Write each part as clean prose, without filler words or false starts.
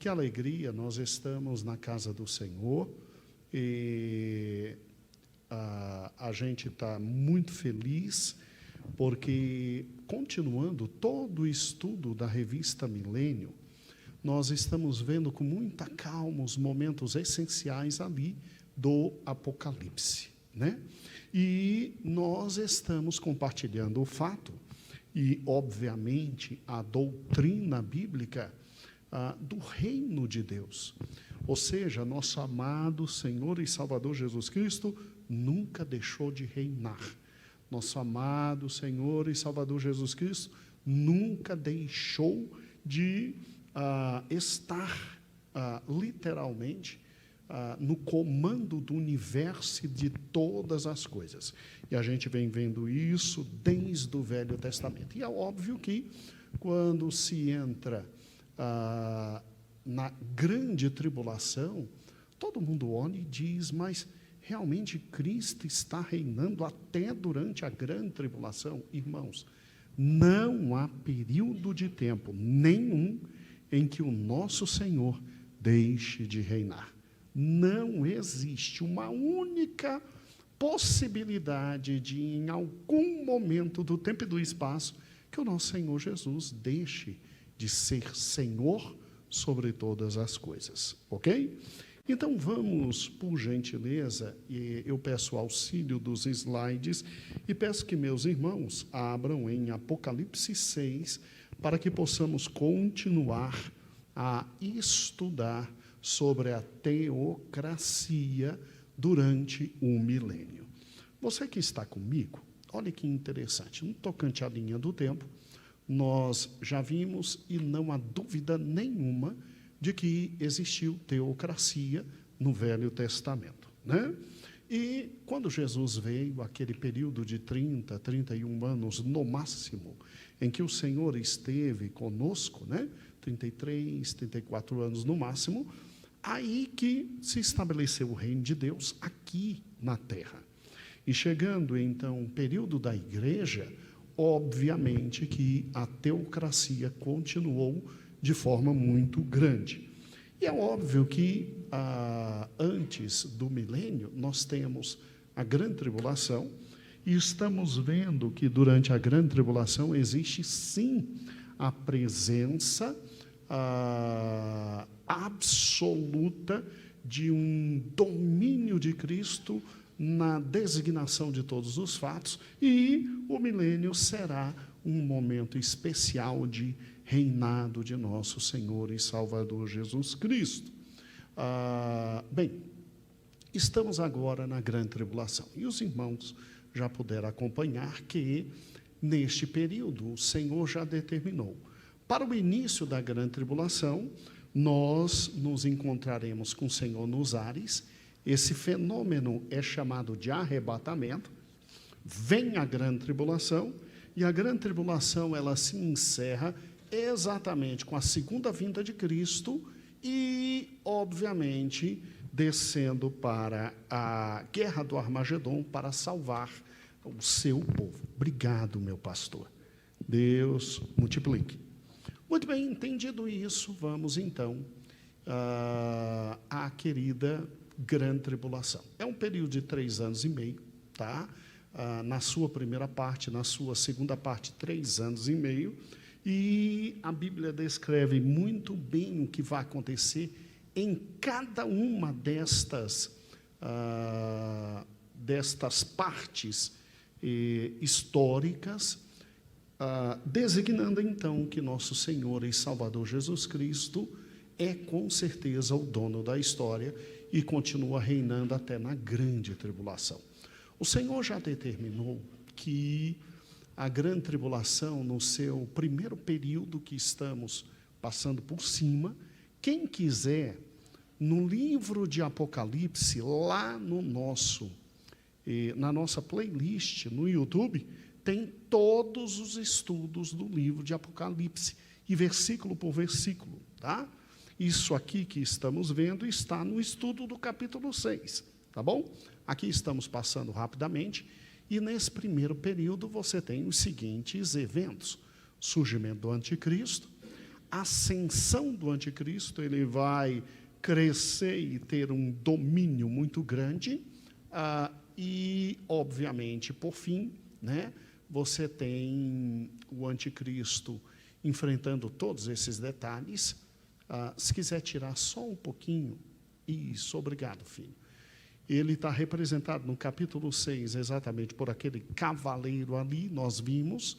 que alegria, nós estamos na casa do Senhor e a gente está muito feliz porque, continuando todo o estudo da revista Milênio, nós estamos vendo com muita calma os momentos essenciais ali do Apocalipse, né? E nós estamos compartilhando o fato e, obviamente, a doutrina bíblica do reino de Deus. Ou seja, nosso amado Senhor e Salvador Jesus Cristo nunca deixou de reinar. Nosso amado Senhor e Salvador Jesus Cristo nunca deixou de estar literalmente no comando do universo e de todas as coisas. E a gente vem vendo isso desde o Velho Testamento. E é óbvio que, quando se entra na grande tribulação, todo mundo olha e diz, mas realmente Cristo está reinando até durante a grande tribulação? Irmãos, não há período de tempo nenhum em que o nosso Senhor deixe de reinar. Não existe uma única possibilidade de, em algum momento do tempo e do espaço, que o nosso Senhor Jesus deixe de ser Senhor sobre todas as coisas, ok? Então, vamos, por gentileza, e eu peço auxílio dos slides, e peço que meus irmãos abram em Apocalipse 6, para que possamos continuar a estudar sobre a teocracia durante o milênio. Você que está comigo, olha que interessante, no tocante à linha do tempo, nós já vimos, e não há dúvida nenhuma, de que existiu teocracia no Velho Testamento, né? E quando Jesus veio, aquele período de 30, 31 anos no máximo, em que o Senhor esteve conosco, né? 33, 34 anos no máximo, aí que se estabeleceu o reino de Deus aqui na terra. E chegando, então, o período da igreja, obviamente que a teocracia continuou de forma muito grande. E é óbvio que, antes do milênio, nós temos a grande tribulação, e estamos vendo que, durante a grande tribulação, existe, sim, a presença absoluta de um domínio de Cristo na designação de todos os fatos, e o milênio será um momento especial de reinado de nosso Senhor e Salvador Jesus Cristo. Bem, estamos agora na grande tribulação, e os irmãos já puderam acompanhar que, neste período, o Senhor já determinou. Para o início da grande tribulação, nós nos encontraremos com o Senhor nos ares. Esse fenômeno é chamado de arrebatamento. Vem a grande tribulação, e a grande tribulação ela se encerra exatamente com a segunda vinda de Cristo e, obviamente, descendo para a guerra do Armagedon para salvar o seu povo. Obrigado, meu pastor. Deus multiplique. Muito bem, entendido isso, vamos então à querida grande tribulação. É um período de 3 anos e meio, tá? Na sua primeira parte, na sua segunda parte, 3 anos e meio, e a Bíblia descreve muito bem o que vai acontecer em cada uma destas partes históricas, designando então que nosso Senhor e Salvador Jesus Cristo é com certeza o dono da história e continua reinando até na grande tribulação. O Senhor já determinou que a grande tribulação, no seu primeiro período que estamos passando por cima, quem quiser, no livro de Apocalipse, lá no na nossa playlist no YouTube, tem todos os estudos do livro de Apocalipse, e versículo por versículo, tá? Isso aqui que estamos vendo está no estudo do capítulo 6, tá bom? Aqui estamos passando rapidamente, e nesse primeiro período você tem os seguintes eventos: surgimento do anticristo, ascensão do anticristo, ele vai crescer e ter um domínio muito grande, e, obviamente, por fim, né, você tem o anticristo enfrentando todos esses detalhes. Se quiser tirar só um pouquinho, isso, obrigado, filho. Ele está representado no capítulo 6, exatamente por aquele cavaleiro ali, nós vimos,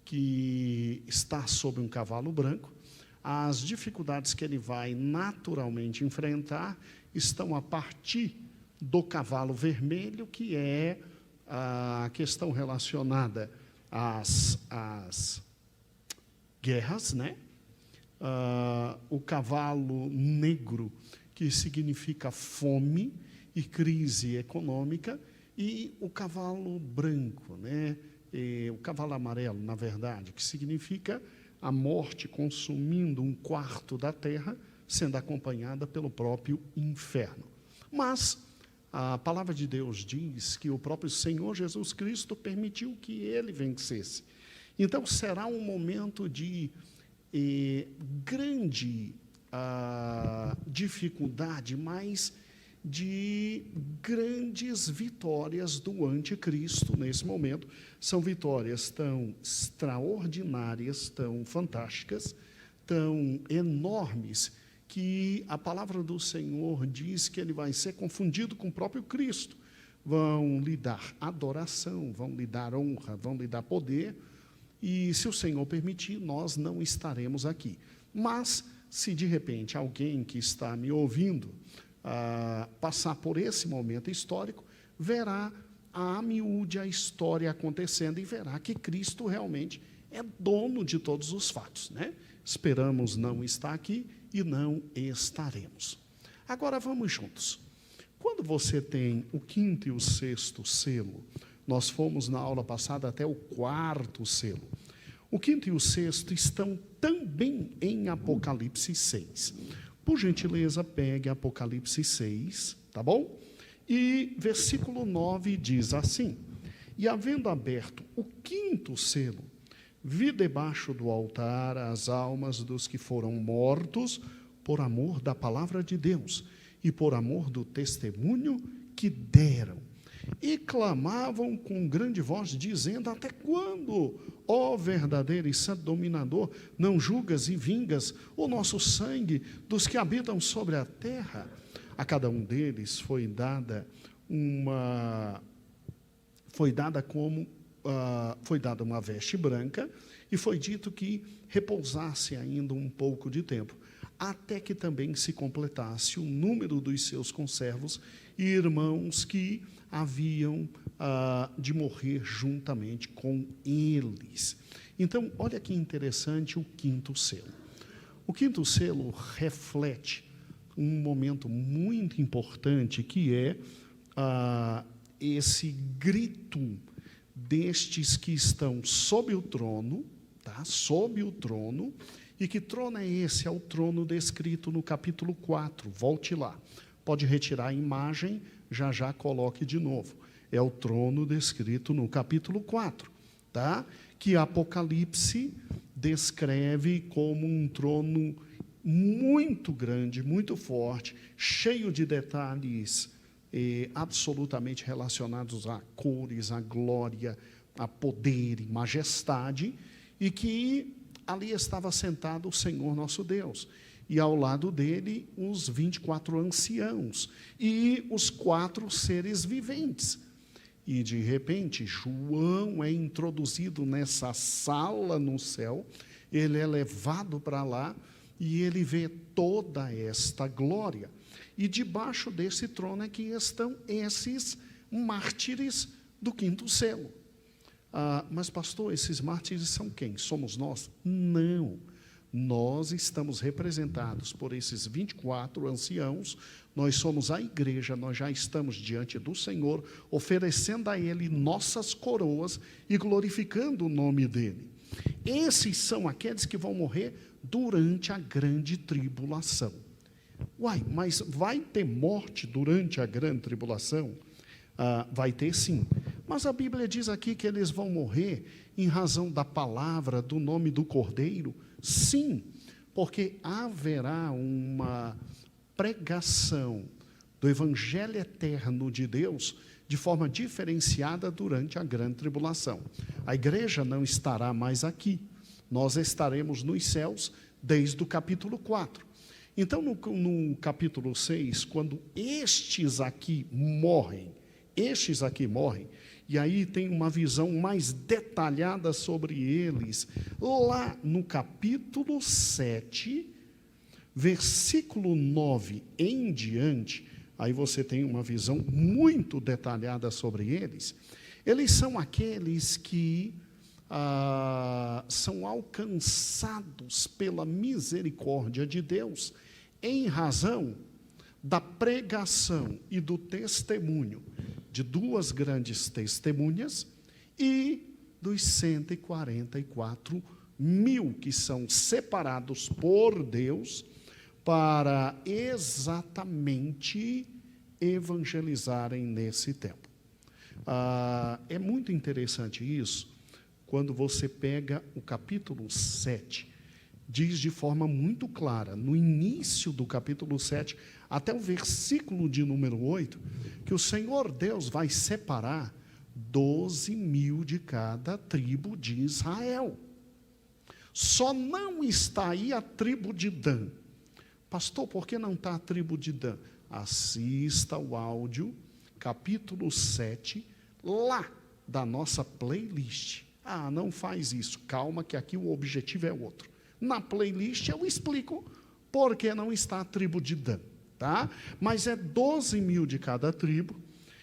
que está sobre um cavalo branco. As dificuldades que ele vai naturalmente enfrentar estão a partir do cavalo vermelho, que é a questão relacionada às guerras, né? O cavalo negro, que significa fome e crise econômica, e o cavalo branco, né? O cavalo amarelo, na verdade, que significa a morte consumindo um quarto da terra, sendo acompanhada pelo próprio inferno. Mas a palavra de Deus diz que o próprio Senhor Jesus Cristo permitiu que ele vencesse. Então, será um momento de grande dificuldade, mas de grandes vitórias do anticristo nesse momento. São vitórias tão extraordinárias, tão fantásticas, tão enormes, que a palavra do Senhor diz que ele vai ser confundido com o próprio Cristo. Vão lhe dar adoração, vão lhe dar honra, vão lhe dar poder, e se o Senhor permitir, nós não estaremos aqui. Mas, se de repente alguém que está me ouvindo passar por esse momento histórico, verá a miúde a história acontecendo e verá que Cristo realmente é dono de todos os fatos, né? Esperamos não estar aqui e não estaremos. Agora vamos juntos. Quando você tem o 5º e o 6º selo, nós fomos na aula passada até o 4º selo. O 5º e o 6º estão também em Apocalipse 6. Por gentileza, pegue Apocalipse 6, tá bom? E versículo 9 diz assim: e havendo aberto o 5º selo, vi debaixo do altar as almas dos que foram mortos por amor da palavra de Deus e por amor do testemunho que deram. E clamavam com grande voz, dizendo: até quando, ó verdadeiro e santo dominador, não julgas e vingas o nosso sangue dos que habitam sobre a terra? A cada um deles foi dada uma veste branca, e foi dito que repousasse ainda um pouco de tempo, até que também se completasse o número dos seus conservos e irmãos que haviam de morrer juntamente com eles. Então, olha que interessante o 5º selo. O 5º selo reflete um momento muito importante, que é esse grito destes que estão sob o trono, tá? Sob o trono. E que trono é esse? É o trono descrito no capítulo 4. Volte lá. Pode retirar a imagem, já coloque de novo. É o trono descrito no capítulo 4, tá? Que Apocalipse descreve como um trono muito grande, muito forte, cheio de detalhes absolutamente relacionados a cores, a glória, a poder e majestade, e que ali estava sentado o Senhor nosso Deus, e ao lado dele os 24 anciãos e os 4 seres viventes. E, de repente, João é introduzido nessa sala no céu, ele é levado para lá, e ele vê toda esta glória. E debaixo desse trono é que estão esses mártires do 5º selo. Mas, pastor, esses mártires são quem? Somos nós? Não. Nós estamos representados por esses 24 anciãos, nós somos a igreja, nós já estamos diante do Senhor, oferecendo a Ele nossas coroas e glorificando o nome dEle. Esses são aqueles que vão morrer durante a grande tribulação. Uai, mas vai ter morte durante a grande tribulação? Vai ter sim, mas a Bíblia diz aqui que eles vão morrer em razão da palavra, do nome do Cordeiro. Sim, Porque haverá uma pregação do Evangelho eterno de Deus de forma diferenciada durante a grande tribulação. A igreja não estará mais aqui, nós estaremos nos céus desde o capítulo 4. Então, no capítulo 6, quando estes aqui morrem, e aí tem uma visão mais detalhada sobre eles, lá no capítulo 7, versículo 9 em diante, aí você tem uma visão muito detalhada sobre eles. Eles são aqueles que são alcançados pela misericórdia de Deus, em razão da pregação e do testemunho de duas grandes testemunhas e dos 144 mil que são separados por Deus para exatamente evangelizarem nesse tempo. É muito interessante isso, quando você pega o capítulo 7, diz de forma muito clara, no início do capítulo 7, até o versículo de número 8, que o Senhor Deus vai separar 12 mil de cada tribo de Israel. Só não está aí a tribo de Dan. Pastor, por que não está a tribo de Dan? Assista o áudio, capítulo 7, lá da nossa playlist. Não faz isso, calma que aqui o objetivo é outro. Na playlist eu explico por que não está a tribo de Dan, tá? Mas é 12 mil de cada tribo,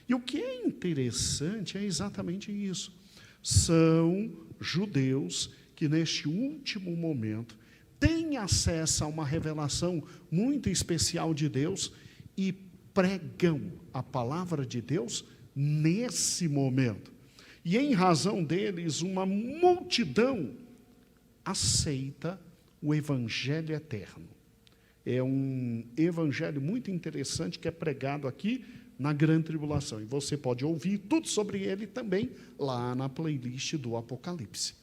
e o que é interessante é exatamente isso. São judeus que neste último momento têm acesso a uma revelação muito especial de Deus e pregam a palavra de Deus nesse momento. E em razão deles, uma multidão aceita o Evangelho eterno. É um evangelho muito interessante que é pregado aqui na grande tribulação. E você pode ouvir tudo sobre ele também lá na playlist do Apocalipse.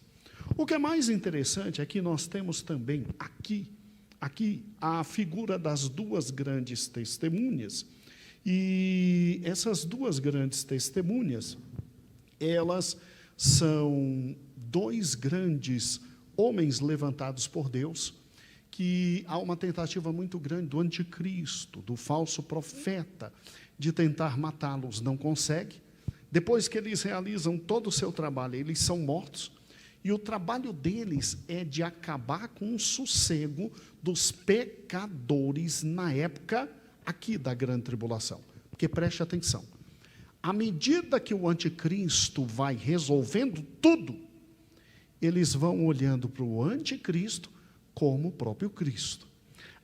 O que é mais interessante é que nós temos também aqui a figura das duas grandes testemunhas. E essas duas grandes testemunhas, elas são dois grandes homens levantados por Deus, que há uma tentativa muito grande do anticristo, do falso profeta, de tentar matá-los, não consegue. Depois que eles realizam todo o seu trabalho, eles são mortos, e o trabalho deles é de acabar com o sossego dos pecadores na época aqui da grande tribulação. Porque preste atenção, à medida que o anticristo vai resolvendo tudo, eles vão olhando para o anticristo como o próprio Cristo.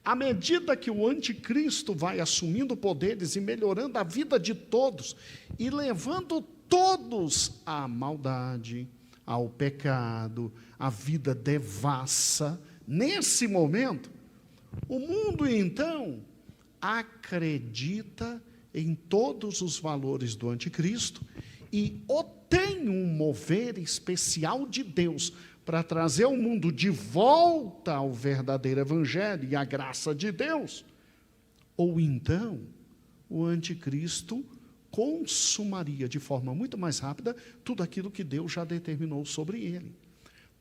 À medida que o anticristo vai assumindo poderes e melhorando a vida de todos, e levando todos à maldade, ao pecado, à vida devassa, nesse momento, o mundo então acredita em todos os valores do anticristo e tem um mover especial de Deus para trazer o mundo de volta ao verdadeiro evangelho e à graça de Deus. Ou então, o anticristo consumaria de forma muito mais rápida tudo aquilo que Deus já determinou sobre ele.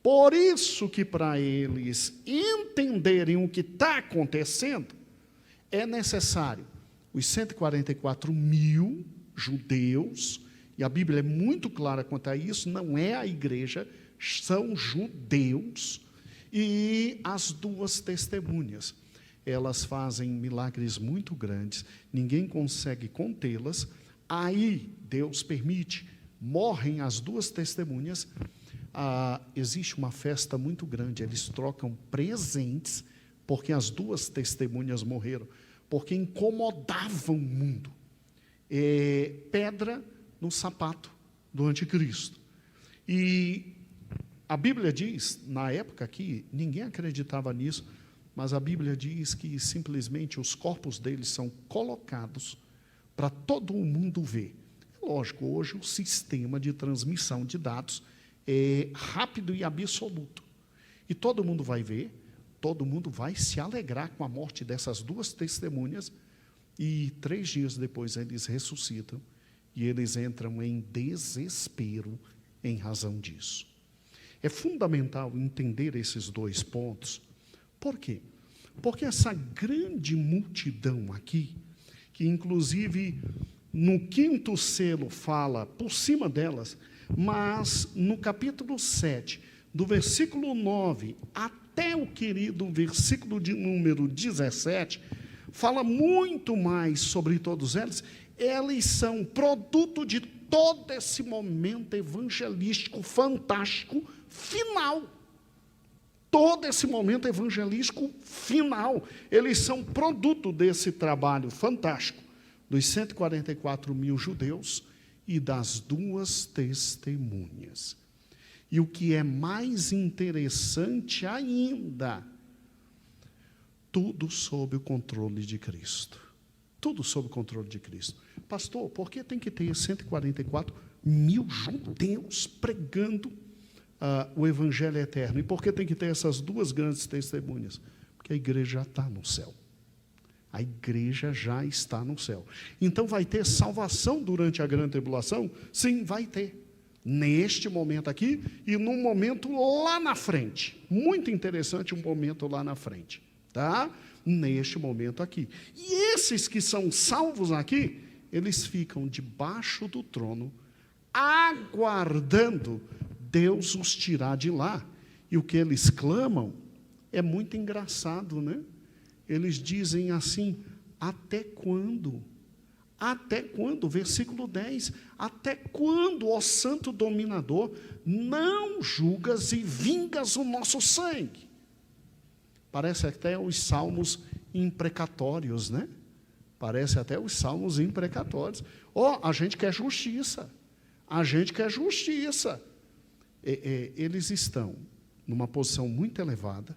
Por isso que para eles entenderem o que está acontecendo, é necessário os 144 mil judeus, e a Bíblia é muito clara quanto a isso, não é a igreja, são judeus, e as duas testemunhas. Elas fazem milagres muito grandes, ninguém consegue contê-las. Aí Deus permite, morrem as duas testemunhas, existe uma festa muito grande, eles trocam presentes, porque as duas testemunhas morreram, porque incomodavam o mundo. Pedra no sapato do anticristo. E a Bíblia diz, na época aqui, ninguém acreditava nisso, mas a Bíblia diz que simplesmente os corpos deles são colocados para todo o mundo ver. Lógico, hoje o sistema de transmissão de dados é rápido e absoluto. E todo mundo vai ver, todo mundo vai se alegrar com a morte dessas duas testemunhas, e 3 dias depois eles ressuscitam, e eles entram em desespero em razão disso. É fundamental entender esses 2 pontos. Por quê? Porque essa grande multidão aqui, que inclusive no 5º selo fala por cima delas, mas no capítulo 7, do versículo 9 até o querido versículo de número 17, fala muito mais sobre todos eles. Eles são produto de todo esse momento evangelístico fantástico final. Todo esse momento evangelístico final, eles são produto desse trabalho fantástico dos 144.000 judeus e das 2 testemunhas. E o que é mais interessante ainda, tudo sob o controle de Cristo. Tudo sob o controle de Cristo. Pastor, por que tem que ter 144.000 judeus pregando o Evangelho eterno? E por que tem que ter essas 2 grandes testemunhas? Porque a igreja já está no céu. A igreja já está no céu. Então, vai ter salvação durante a grande tribulação? Sim, vai ter. Neste momento aqui e num momento lá na frente. Muito interessante um momento lá na frente. Tá? Neste momento aqui. E esses que são salvos aqui, eles ficam debaixo do trono, aguardando Deus os tirar de lá. E o que eles clamam é muito engraçado, né? Eles dizem assim: até quando? Até quando? Versículo 10. Até quando, ó Santo Dominador, não julgas e vingas o nosso sangue? Parece até os salmos imprecatórios, né? Parece até os salmos imprecatórios. A gente quer justiça. A gente quer justiça. Eles estão numa posição muito elevada,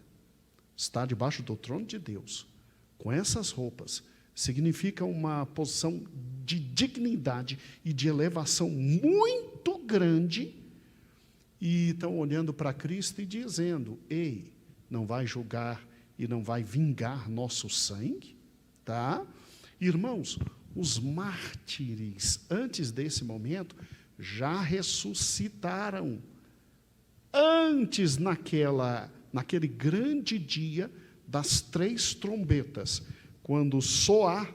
está debaixo do trono de Deus, com essas roupas, significa uma posição de dignidade e de elevação muito grande, e estão olhando para Cristo e dizendo: ei, não vai julgar e não vai vingar nosso sangue? Tá? Irmãos, os mártires, antes desse momento, já ressuscitaram. Antes, naquele grande dia das 3 trombetas, quando soar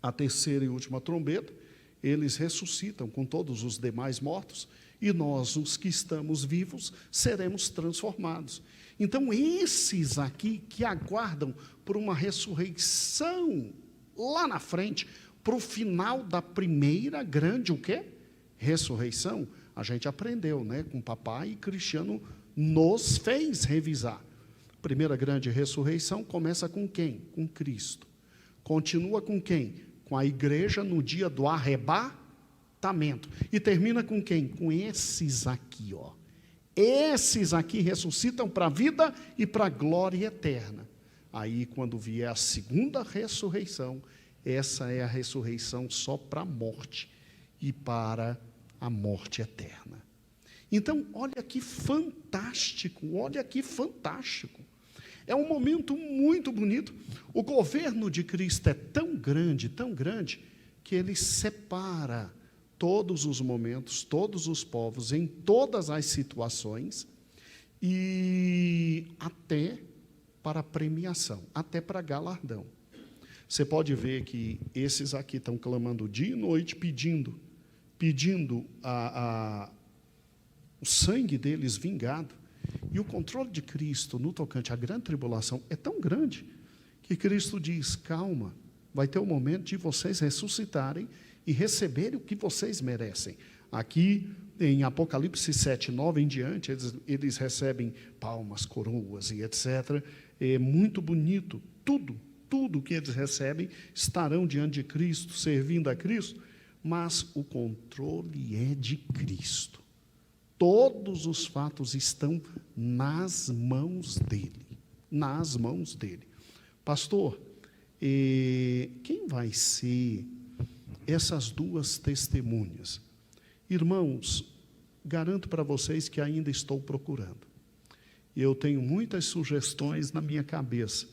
a 3ª e última trombeta, eles ressuscitam com todos os demais mortos, e nós, os que estamos vivos, seremos transformados. Então, esses aqui que aguardam por uma ressurreição lá na frente, para o final da primeira grande, o quê? Ressurreição. A gente aprendeu, né, com o papai, e Cristiano nos fez revisar. A primeira grande ressurreição começa com quem? Com Cristo. Continua com quem? Com a igreja no dia do arrebatamento. E termina com quem? Com esses aqui, ó. Esses aqui ressuscitam para a vida e para a glória eterna. Aí, quando vier a segunda ressurreição, essa é a ressurreição só para a morte e para a morte eterna. Então, olha que fantástico, olha que fantástico. É um momento muito bonito. O governo de Cristo é tão grande, que ele separa todos os momentos, todos os povos, em todas as situações, e até para premiação, até para galardão. Você pode ver que esses aqui estão clamando dia e noite, pedindo o sangue deles vingado. E o controle de Cristo no tocante à grande tribulação é tão grande que Cristo diz: calma, vai ter o momento de vocês ressuscitarem e receberem o que vocês merecem. Aqui em Apocalipse 7:9 em diante, eles recebem palmas, coroas e etc. É muito bonito, tudo que eles recebem estarão diante de Cristo, servindo a Cristo, mas o controle é de Cristo. Todos os fatos estão nas mãos dele, nas mãos dele. Pastor, quem vai ser essas 2 testemunhas? Irmãos, garanto para vocês que ainda estou procurando. E eu tenho muitas sugestões na minha cabeça.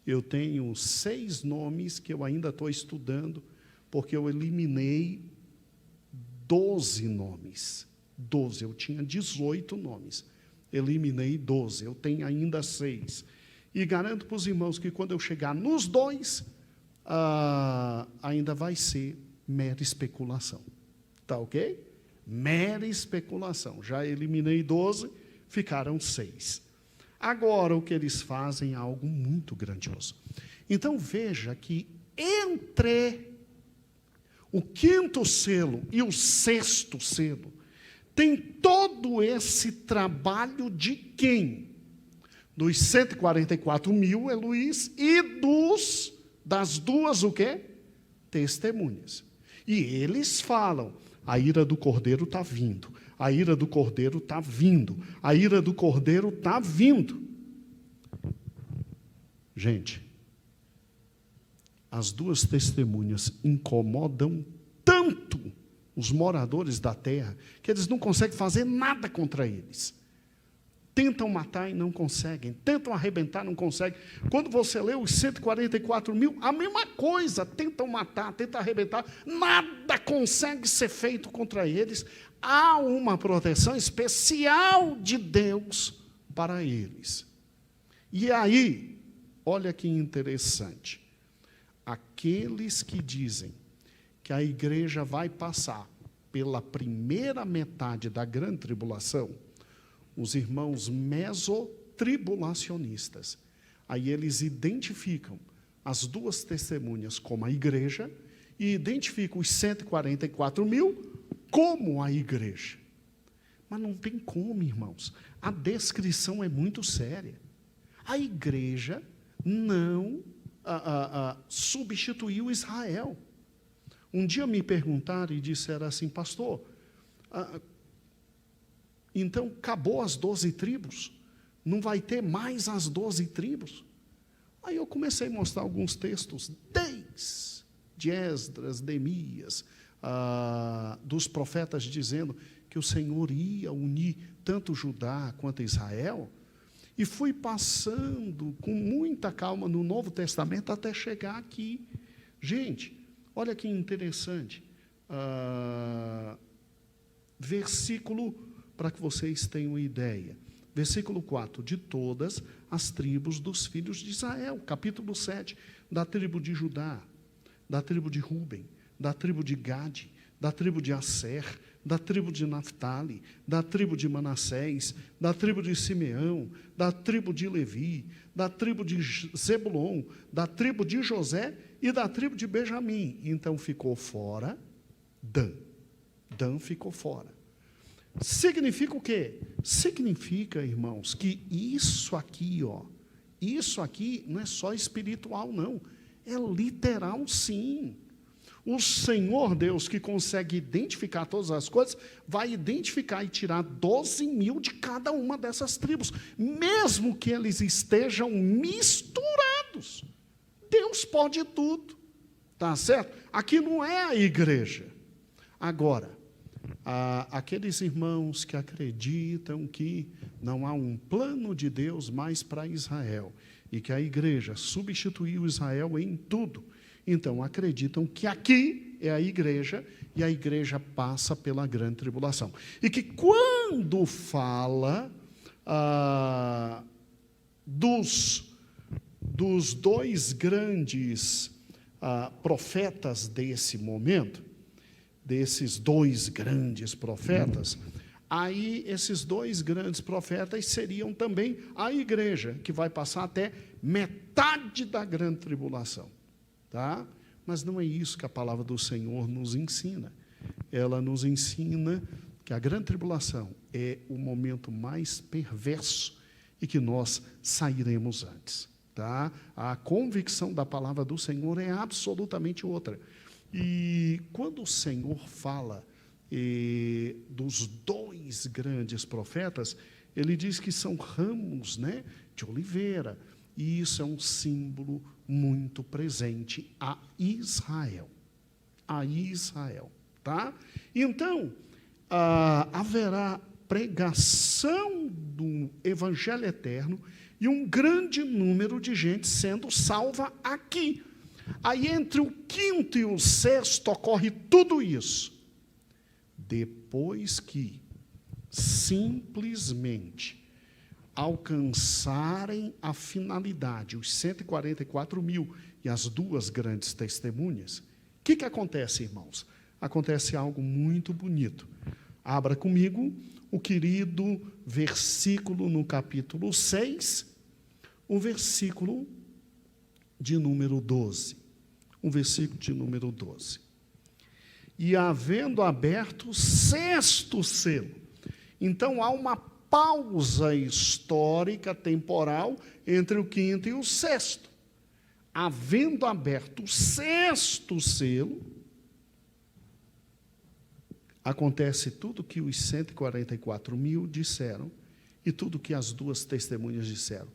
Eu tenho 6 nomes que eu ainda estou estudando, porque eu eliminei 12 nomes. 12, eu tinha 18 nomes. Eliminei 12, eu tenho ainda 6. E garanto para os irmãos que quando eu chegar nos 2, ainda vai ser mera especulação. Tá ok? Mera especulação. Já eliminei 12, ficaram 6. Agora, o que eles fazem é algo muito grandioso. Então, veja que entre o 5º selo e o 6º selo, tem todo esse trabalho de quem? Dos 144 mil, Luiz, e das 2, o quê? Testemunhas. E eles falam, a ira do Cordeiro está vindo, a ira do Cordeiro está vindo, a ira do Cordeiro está vindo. Gente, as 2 testemunhas incomodam tanto os moradores da terra, que eles não conseguem fazer nada contra eles. Tentam matar e não conseguem, tentam arrebentar, não conseguem. Quando você lê os 144 mil, a mesma coisa, tentam matar, tentam arrebentar, nada consegue ser feito contra eles. Há uma proteção especial de Deus para eles. E aí, olha que interessante, aqueles que dizem que a igreja vai passar pela primeira metade da grande tribulação, os irmãos mesotribulacionistas, aí eles identificam as 2 testemunhas como a igreja e identificam os 144 mil como a igreja. Mas não tem como, irmãos. A descrição é muito séria. A igreja não substituiu Israel. Um dia me perguntaram e disseram assim, pastor, então acabou as 12 tribos? Não vai ter mais as 12 tribos? Aí eu comecei a mostrar alguns textos, desde Esdras, Neemias, dos profetas dizendo que o Senhor ia unir tanto Judá quanto Israel, e fui passando com muita calma no Novo Testamento até chegar aqui. Gente, olha que interessante, versículo, para que vocês tenham ideia, versículo 4, de todas as tribos dos filhos de Israel, capítulo 7, da tribo de Judá, da tribo de Ruben, da tribo de Gade, da tribo de Asser, da tribo de Naftali, da tribo de Manassés, da tribo de Simeão, da tribo de Levi, da tribo de Zebulon, da tribo de José e da tribo de Benjamim. Então ficou fora Dan. Dan ficou fora. Significa o quê? Significa, irmãos, que isso aqui não é só espiritual, não. É literal, sim. O Senhor Deus, que consegue identificar todas as coisas, vai identificar e tirar 12 mil de cada uma dessas tribos, mesmo que eles estejam misturados. Deus pode tudo, tá certo? Aqui não é a igreja. Agora, aqueles irmãos que acreditam que não há um plano de Deus mais para Israel, e que a igreja substituiu Israel em tudo, então acreditam que aqui é a igreja, e a igreja passa pela grande tribulação. E que quando fala dos 2 grandes profetas desse momento, desses 2 grandes profetas, aí esses 2 grandes profetas seriam também a igreja, que vai passar até metade da grande tribulação. Tá? Mas não é isso que a palavra do Senhor nos ensina. Ela nos ensina que a grande tribulação é o momento mais perverso e que nós sairemos antes. Tá? A convicção da palavra do Senhor é absolutamente outra. E quando o Senhor fala dos 2 grandes profetas, ele diz que são ramos, né, de oliveira. E isso é um símbolo muito presente a Israel. A Israel. Tá? Então, haverá pregação do Evangelho eterno e um grande número de gente sendo salva aqui. Aí, entre o quinto e o sexto, ocorre tudo isso. Depois que simplesmente alcançarem a finalidade, os 144 mil e as duas grandes testemunhas, o que acontece, irmãos? Acontece algo muito bonito. Abra comigo o querido versículo no capítulo 6, o versículo de número 12. O versículo de número 12. E havendo aberto o sexto selo. Então, há uma pausa histórica, temporal, entre o quinto e o sexto. Havendo aberto o sexto selo, acontece tudo que os 144 mil disseram e tudo que as duas testemunhas disseram.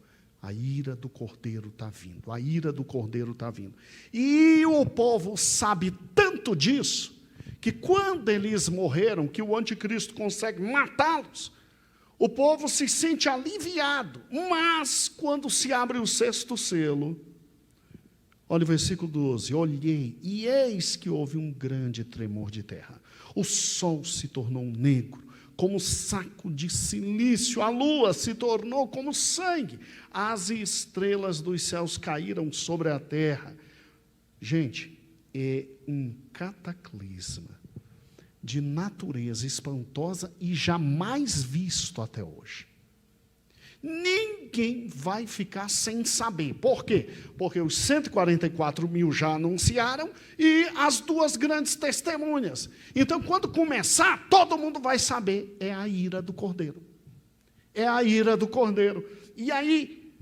A ira do Cordeiro está vindo, a ira do Cordeiro está vindo. E o povo sabe tanto disso, que quando eles morreram, que o anticristo consegue matá-los, o povo se sente aliviado. Mas, quando se abre o sexto selo, olha o versículo 12, olhei, e eis que houve um grande tremor de terra. O sol se tornou negro, como saco de silício, a lua se tornou como sangue, as estrelas dos céus caíram sobre a terra. Gente, é um cataclisma de natureza espantosa e jamais visto até hoje. Ninguém vai ficar sem saber. Por quê? Porque os 144 mil já anunciaram e as duas grandes testemunhas. Então, quando começar, todo mundo vai saber. É a ira do Cordeiro. É a ira do Cordeiro. E aí,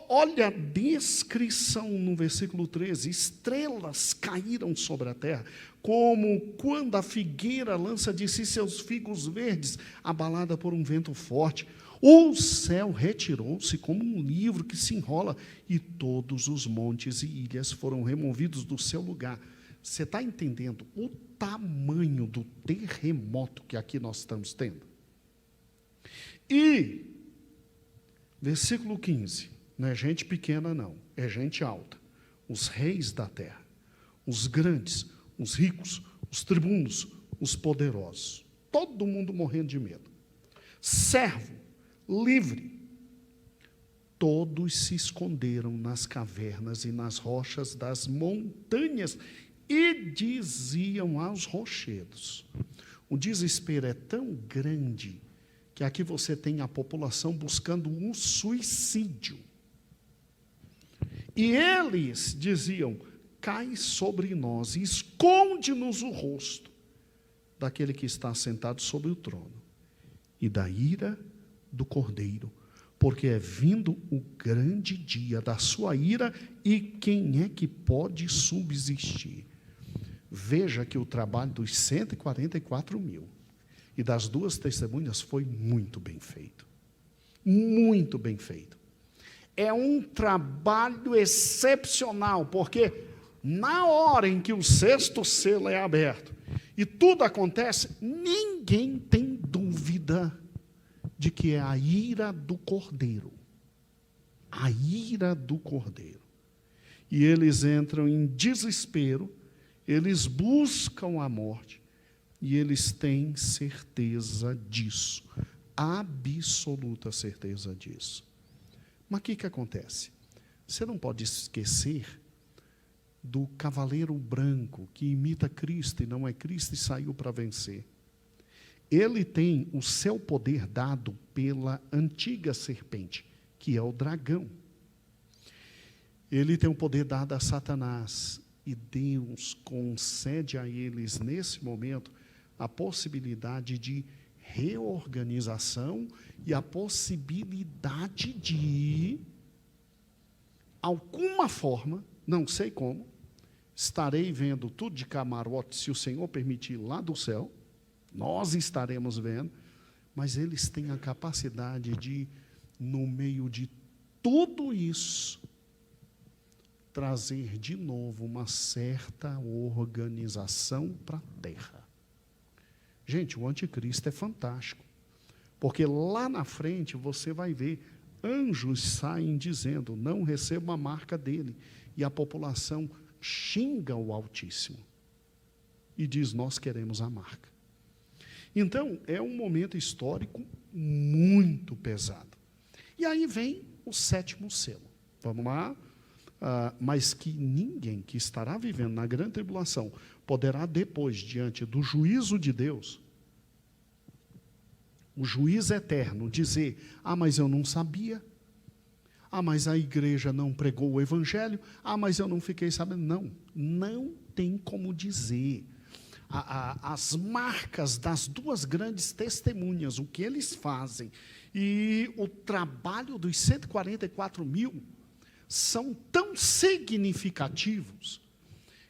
olha a descrição no versículo 13. Estrelas caíram sobre a terra, como quando a figueira lança de si seus figos verdes, abalada por um vento forte. O céu retirou-se como um livro que se enrola, e todos os montes e ilhas foram removidos do seu lugar. Você está entendendo o tamanho do terremoto que aqui nós estamos tendo? E, versículo 15, não é gente pequena não, é gente alta. Os reis da terra, os grandes, os ricos, os tribunos, os poderosos, todo mundo morrendo de medo. Servo, livre, todos se esconderam nas cavernas e nas rochas das montanhas e diziam aos rochedos. O desespero é tão grande que aqui você tem a população buscando um suicídio. E eles diziam: cai sobre nós e esconde-nos o rosto daquele que está sentado sobre o trono e da ira do Cordeiro, porque é vindo o grande dia da sua ira, e quem é que pode subsistir? Veja que o trabalho dos 144 mil e das duas testemunhas foi muito bem feito. Muito bem feito. É um trabalho excepcional, porque na hora em que o sexto selo é aberto e tudo acontece, ninguém tem dúvida de que é a ira do Cordeiro. A ira do Cordeiro. E eles entram em desespero, eles buscam a morte, e eles têm certeza disso, absoluta certeza disso. Mas o que acontece? Você não pode esquecer do cavaleiro branco que imita Cristo e não é Cristo e saiu para vencer. Ele tem o seu poder dado pela antiga serpente, que é o dragão. Ele tem o poder dado a Satanás, e Deus concede a eles, nesse momento, a possibilidade de reorganização e a possibilidade de, alguma forma, não sei como, estarei vendo tudo de camarote, se o Senhor permitir, lá do céu. Nós estaremos vendo, mas eles têm a capacidade de, no meio de tudo isso, trazer de novo uma certa organização para a terra. Gente, o anticristo é fantástico. Porque lá na frente você vai ver anjos saem dizendo, não receba a marca dele. E a população xinga o Altíssimo e diz, nós queremos a marca. Então, é um momento histórico muito pesado. E aí vem o 7º selo. Vamos lá? Mas que ninguém que estará vivendo na grande tribulação poderá depois, diante do juízo de Deus, o juiz eterno, dizer, mas eu não sabia, mas a igreja não pregou o evangelho, mas eu não fiquei sabendo. Não tem como dizer. As marcas das duas grandes testemunhas, o que eles fazem, e o trabalho dos 144.000, são tão significativos,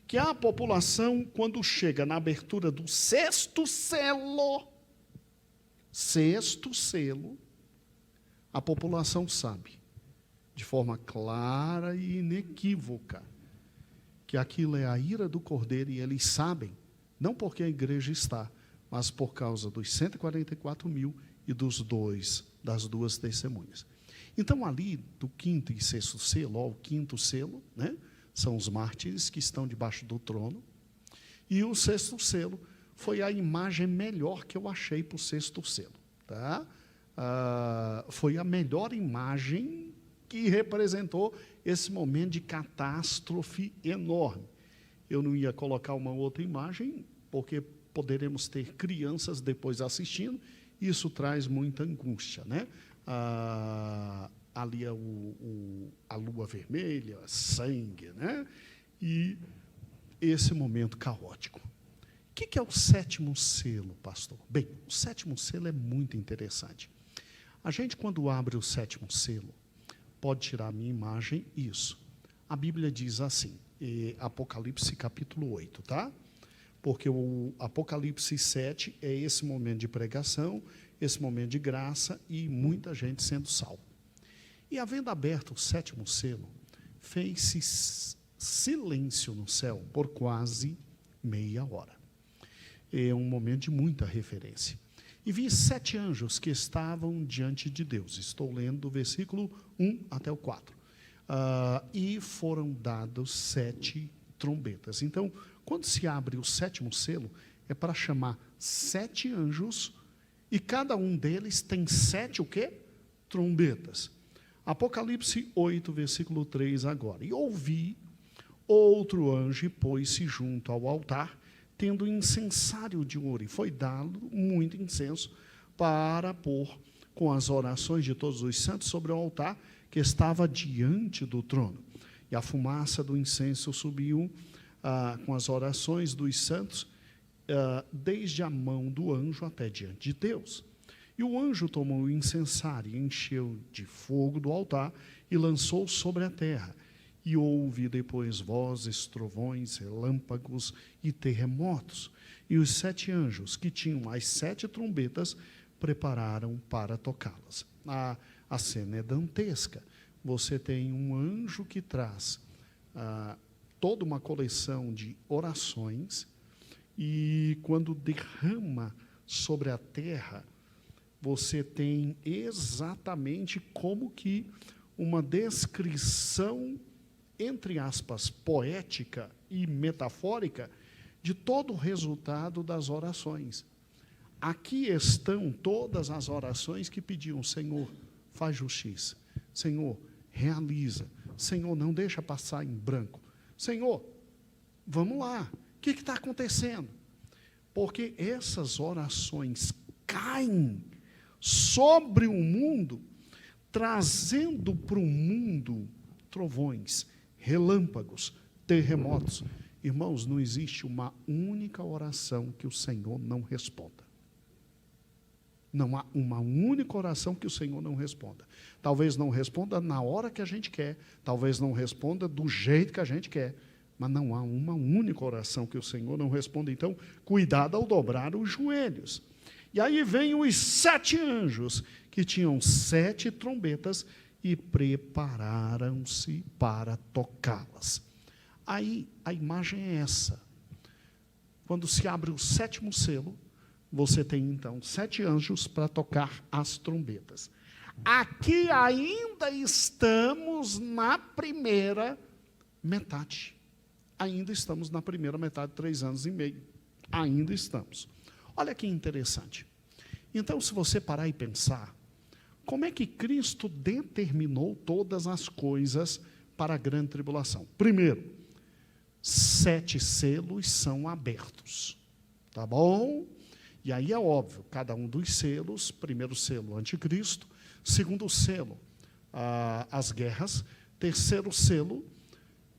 que a população, quando chega na abertura do 6º selo, a população sabe, de forma clara e inequívoca, que aquilo é a ira do Cordeiro, e eles sabem, não porque a igreja está, mas por causa dos 144.000 e das duas testemunhas. Então, ali, do 5º e 6º selo, o 5º selo, né, são os mártires que estão debaixo do trono, e o 6º selo foi a imagem melhor que eu achei para o 6º selo. Tá? Foi a melhor imagem que representou esse momento de catástrofe enorme. Eu não ia colocar uma outra imagem, porque poderemos ter crianças depois assistindo, e isso traz muita angústia, né? Ali a lua vermelha, sangue, né? E esse momento caótico. O que é o 7º selo, pastor? Bem, o 7º selo é muito interessante. A gente, quando abre o 7º selo, pode tirar a minha imagem, isso. A Bíblia diz assim, Apocalipse capítulo 8, tá? Porque o Apocalipse 7 é esse momento de pregação, esse momento de graça e muita gente sendo salva. E havendo aberto o 7º selo, fez-se silêncio no céu por quase meia hora. É um momento de muita referência. E vi 7 anjos que estavam diante de Deus. Estou lendo do versículo 1 até o 4. E foram dados 7 trombetas. Então, quando se abre o 7º selo, é para chamar 7 anjos, e cada um deles tem 7 o quê? Trombetas. Apocalipse 8, versículo 3 agora. E ouvi outro anjo e pôs-se junto ao altar, tendo incensário de ouro, e foi dado muito incenso para pôr com as orações de todos os santos sobre o altar que estava diante do trono. E a fumaça do incenso subiu com as orações dos santos, desde a mão do anjo até diante de Deus. E o anjo tomou o incensário e encheu de fogo do altar e lançou sobre a terra. E houve depois vozes, trovões, relâmpagos e terremotos. E os 7 anjos, que tinham as 7 trombetas, prepararam para tocá-las. A cena é dantesca. Você tem um anjo que traz toda uma coleção de orações, e quando derrama sobre a terra, você tem exatamente como que uma descrição, entre aspas, poética e metafórica, de todo o resultado das orações. Aqui estão todas as orações que pediam, Senhor, faz justiça. Senhor, realiza. Senhor, não deixa passar em branco. Senhor, vamos lá. O que está acontecendo? Porque essas orações caem sobre o mundo, trazendo para o mundo trovões, relâmpagos, terremotos. Irmãos, não existe uma única oração que o Senhor não responda. Não há uma única oração que o Senhor não responda. Talvez não responda na hora que a gente quer, talvez não responda do jeito que a gente quer, mas não há uma única oração que o Senhor não responda. Então, cuidado ao dobrar os joelhos. E aí vem os 7 anjos, que tinham 7 trombetas, e prepararam-se para tocá-las. Aí, a imagem é essa. Quando se abre o 7º selo, você tem, então, 7 anjos para tocar as trombetas. Aqui ainda estamos na primeira metade. Ainda estamos na primeira metade, 3 anos e meio. Ainda estamos. Olha que interessante. Então, se você parar e pensar, como é que Cristo determinou todas as coisas para a grande tribulação? Primeiro, 7 selos são abertos. Tá bom? E aí é óbvio, cada um dos selos, primeiro selo, anticristo, segundo selo, as guerras, terceiro selo,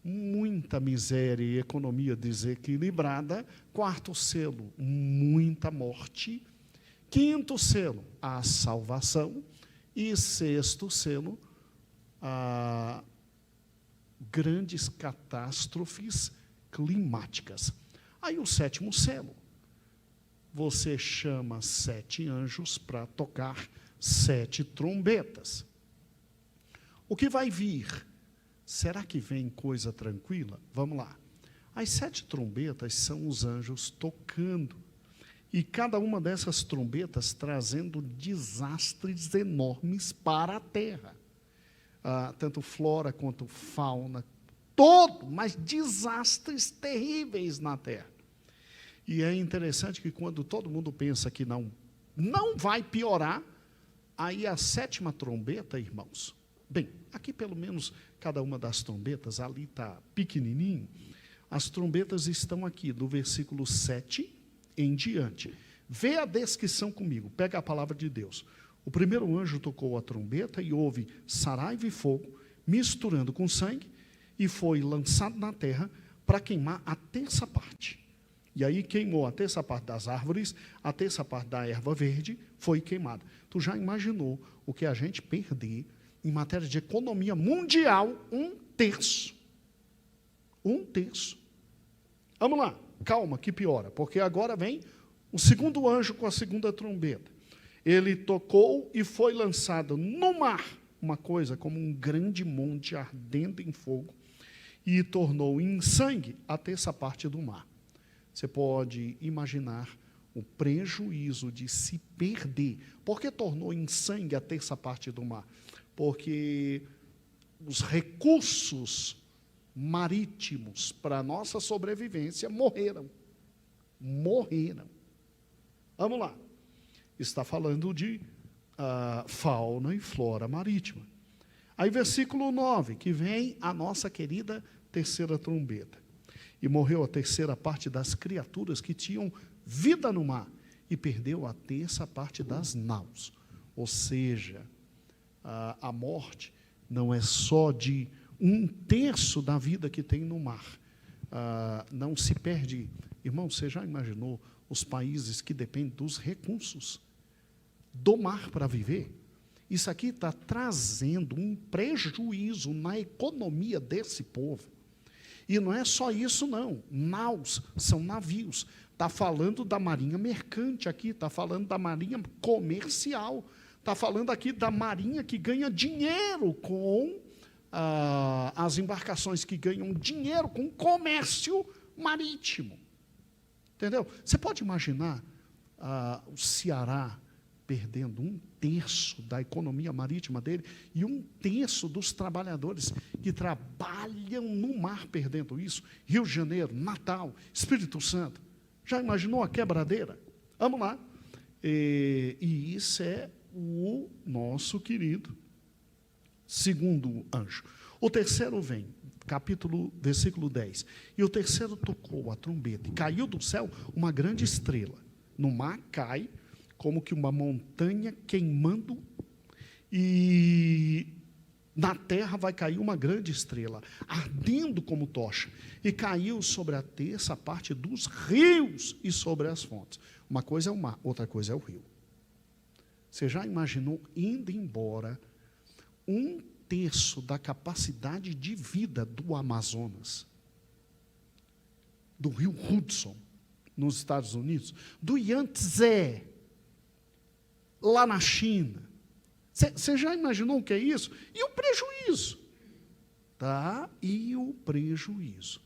muita miséria e economia desequilibrada, quarto selo, muita morte, quinto selo, a salvação, e sexto selo, grandes catástrofes climáticas. Aí o 7º selo, você chama 7 anjos para tocar 7 trombetas. O que vai vir? Será que vem coisa tranquila? Vamos lá. As 7 trombetas são os anjos tocando. E cada uma dessas trombetas trazendo desastres enormes para a terra. Tanto flora quanto fauna, mas desastres terríveis na terra. E é interessante que quando todo mundo pensa que não vai piorar, aí a 7ª trombeta, irmãos, bem, aqui pelo menos cada uma das trombetas, ali está pequenininho, as trombetas estão aqui, do versículo 7 em diante. Vê a descrição comigo, pega a palavra de Deus. O primeiro anjo tocou a trombeta e houve saraiva e fogo, misturando com sangue, e foi lançado na terra para queimar a terça parte. E aí queimou a terça parte das árvores, a terça parte da erva verde foi queimada. Tu já imaginou o que a gente perder em matéria de economia mundial? 1/3. 1/3. Vamos lá, calma que piora, porque agora vem o segundo anjo com a segunda trombeta. Ele tocou e foi lançado no mar, uma coisa como um grande monte ardendo em fogo, e tornou em sangue a terça parte do mar. Você pode imaginar o prejuízo de se perder. Por que tornou em sangue a terça parte do mar? Porque os recursos marítimos para a nossa sobrevivência morreram. Morreram. Vamos lá. Está falando de fauna e flora marítima. Aí, versículo 9, que vem a nossa querida terceira trombeta. E morreu a terceira parte das criaturas que tinham vida no mar, e perdeu a terça parte das naus. Ou seja, a morte não é só de 1/3 da vida que tem no mar. Não se perde. Irmão, você já imaginou os países que dependem dos recursos do mar para viver? Isso aqui está trazendo um prejuízo na economia desse povo. E não é só isso, não. Naus são navios. Está falando da marinha mercante aqui, está falando da marinha comercial, está falando aqui da marinha que ganha dinheiro com as embarcações que ganham dinheiro com comércio marítimo. Entendeu? Você pode imaginar o Ceará perdendo 1/3 da economia marítima dele e 1/3 dos trabalhadores que trabalham no mar perdendo isso. Rio de Janeiro, Natal, Espírito Santo. Já imaginou a quebradeira? Vamos lá. E isso é o nosso querido segundo anjo. O terceiro vem, versículo 10. E o terceiro tocou a trombeta, e caiu do céu uma grande estrela. No mar cai como que uma montanha queimando, e na terra vai cair uma grande estrela, ardendo como tocha, e caiu sobre a terça parte dos rios e sobre as fontes. Uma coisa é o mar, outra coisa é o rio. Você já imaginou indo embora 1/3 da capacidade de vida do Amazonas, do rio Hudson, nos Estados Unidos, do Yangtze, lá na China? Você já imaginou o que é isso? E o prejuízo? Tá? E o prejuízo.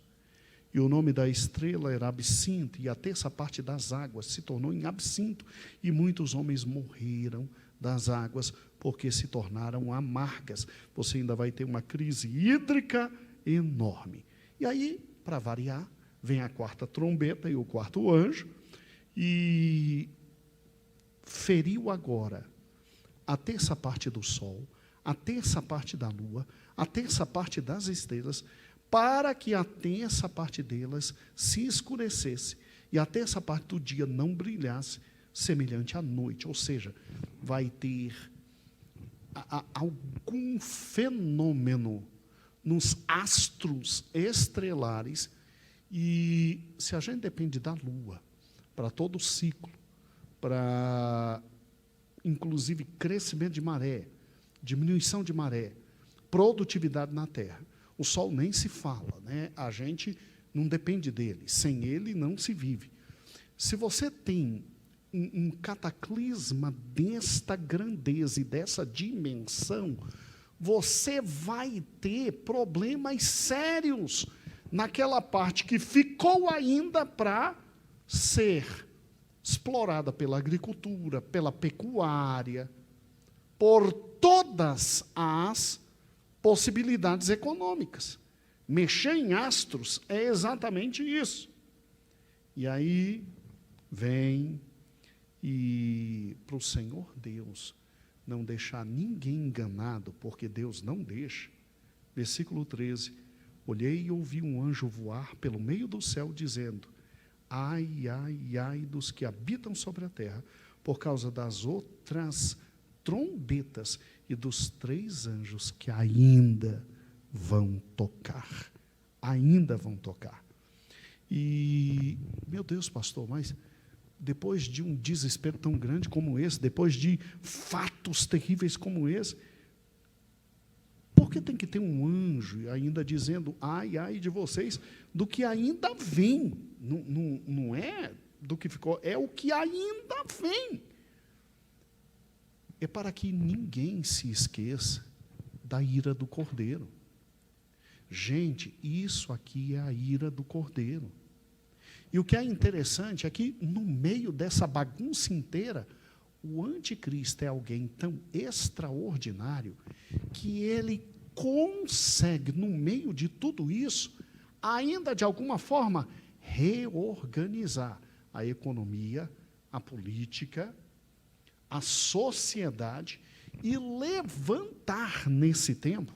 E o nome da estrela era absinto, e a terça parte das águas se tornou em absinto, e muitos homens morreram das águas, porque se tornaram amargas. Você ainda vai ter uma crise hídrica enorme. E aí, para variar, vem a quarta trombeta e o quarto anjo, e feriu agora a terça parte do sol, a terça parte da lua, a terça parte das estrelas, para que a terça parte delas se escurecesse e a terça parte do dia não brilhasse, semelhante à noite. Ou seja, vai ter algum fenômeno nos astros estrelares, e se a gente depende da lua para todo o ciclo, para inclusive crescimento de maré, diminuição de maré, produtividade na terra, o sol nem se fala, né? A gente não depende dele, sem ele não se vive. Se você tem um cataclisma desta grandeza e dessa dimensão, você vai ter problemas sérios naquela parte que ficou ainda para ser explorada pela agricultura, pela pecuária, por todas as possibilidades econômicas. Mexer em astros é exatamente isso. E aí vem, e para o Senhor Deus não deixar ninguém enganado, porque Deus não deixa, versículo 13, olhei e ouvi um anjo voar pelo meio do céu, dizendo, ai, ai, ai dos que habitam sobre a terra, por causa das outras trombetas e dos 3 anjos que ainda vão tocar. Ainda vão tocar. E, meu Deus, pastor, mas depois de um desespero tão grande como esse, depois de fatos terríveis como esse, por que tem que ter um anjo ainda dizendo, ai, ai de vocês, do que ainda vem? Não é do que ficou, é o que ainda vem. É para que ninguém se esqueça da ira do Cordeiro. Gente, isso aqui é a ira do Cordeiro. E o que é interessante é que, no meio dessa bagunça inteira, o anticristo é alguém tão extraordinário que ele consegue, no meio de tudo isso, ainda de alguma forma, reorganizar a economia, a política, a sociedade, e levantar nesse tempo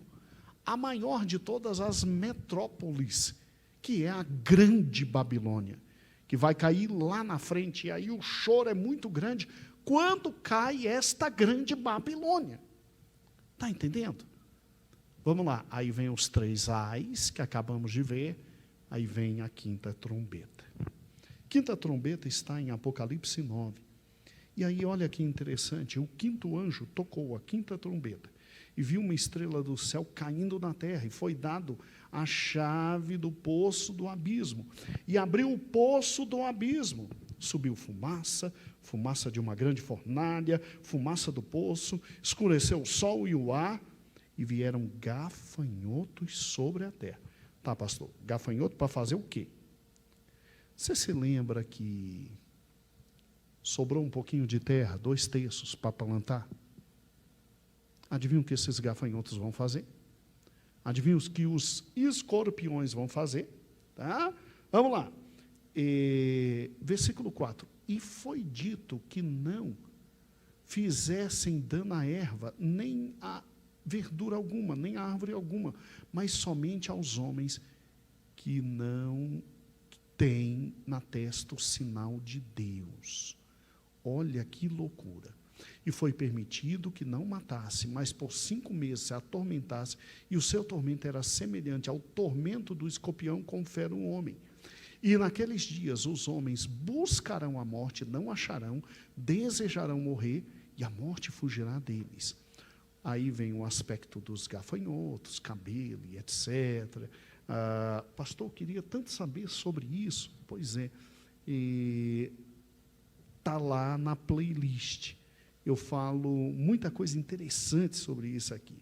a maior de todas as metrópoles, que é a grande Babilônia, que vai cair lá na frente, e aí o choro é muito grande quando cai esta grande Babilônia. Está entendendo? Vamos lá, aí vem os 3 ais que acabamos de ver, aí vem a quinta trombeta. Quinta trombeta está em Apocalipse 9. E aí, olha que interessante, o 5º anjo tocou a quinta trombeta, e viu uma estrela do céu caindo na terra, e foi dado a chave do poço do abismo, e abriu o poço do abismo, subiu fumaça, fumaça de uma grande fornalha, fumaça do poço, escureceu o sol e o ar, e vieram gafanhotos sobre a terra. Tá, pastor, gafanhoto para fazer o quê? Você se lembra que sobrou um pouquinho de terra, 2/3 para plantar? Adivinha o que esses gafanhotos vão fazer? Adivinha o que os escorpiões vão fazer? Tá? Vamos lá. Versículo 4. E foi dito que não fizessem dano à erva, nem a verdura alguma, nem a árvore alguma, mas somente aos homens que não têm na testa o sinal de Deus. Olha que loucura. E foi permitido que não matasse, mas por 5 meses se atormentasse, e o seu tormento era semelhante ao tormento do escorpião com fere um homem. E naqueles dias os homens buscarão a morte, não acharão, desejarão morrer, e a morte fugirá deles. Aí vem o aspecto dos gafanhotos, cabelo e etc. Pastor, eu queria tanto saber sobre isso. Pois é, está lá na playlist. Eu falo muita coisa interessante sobre isso aqui.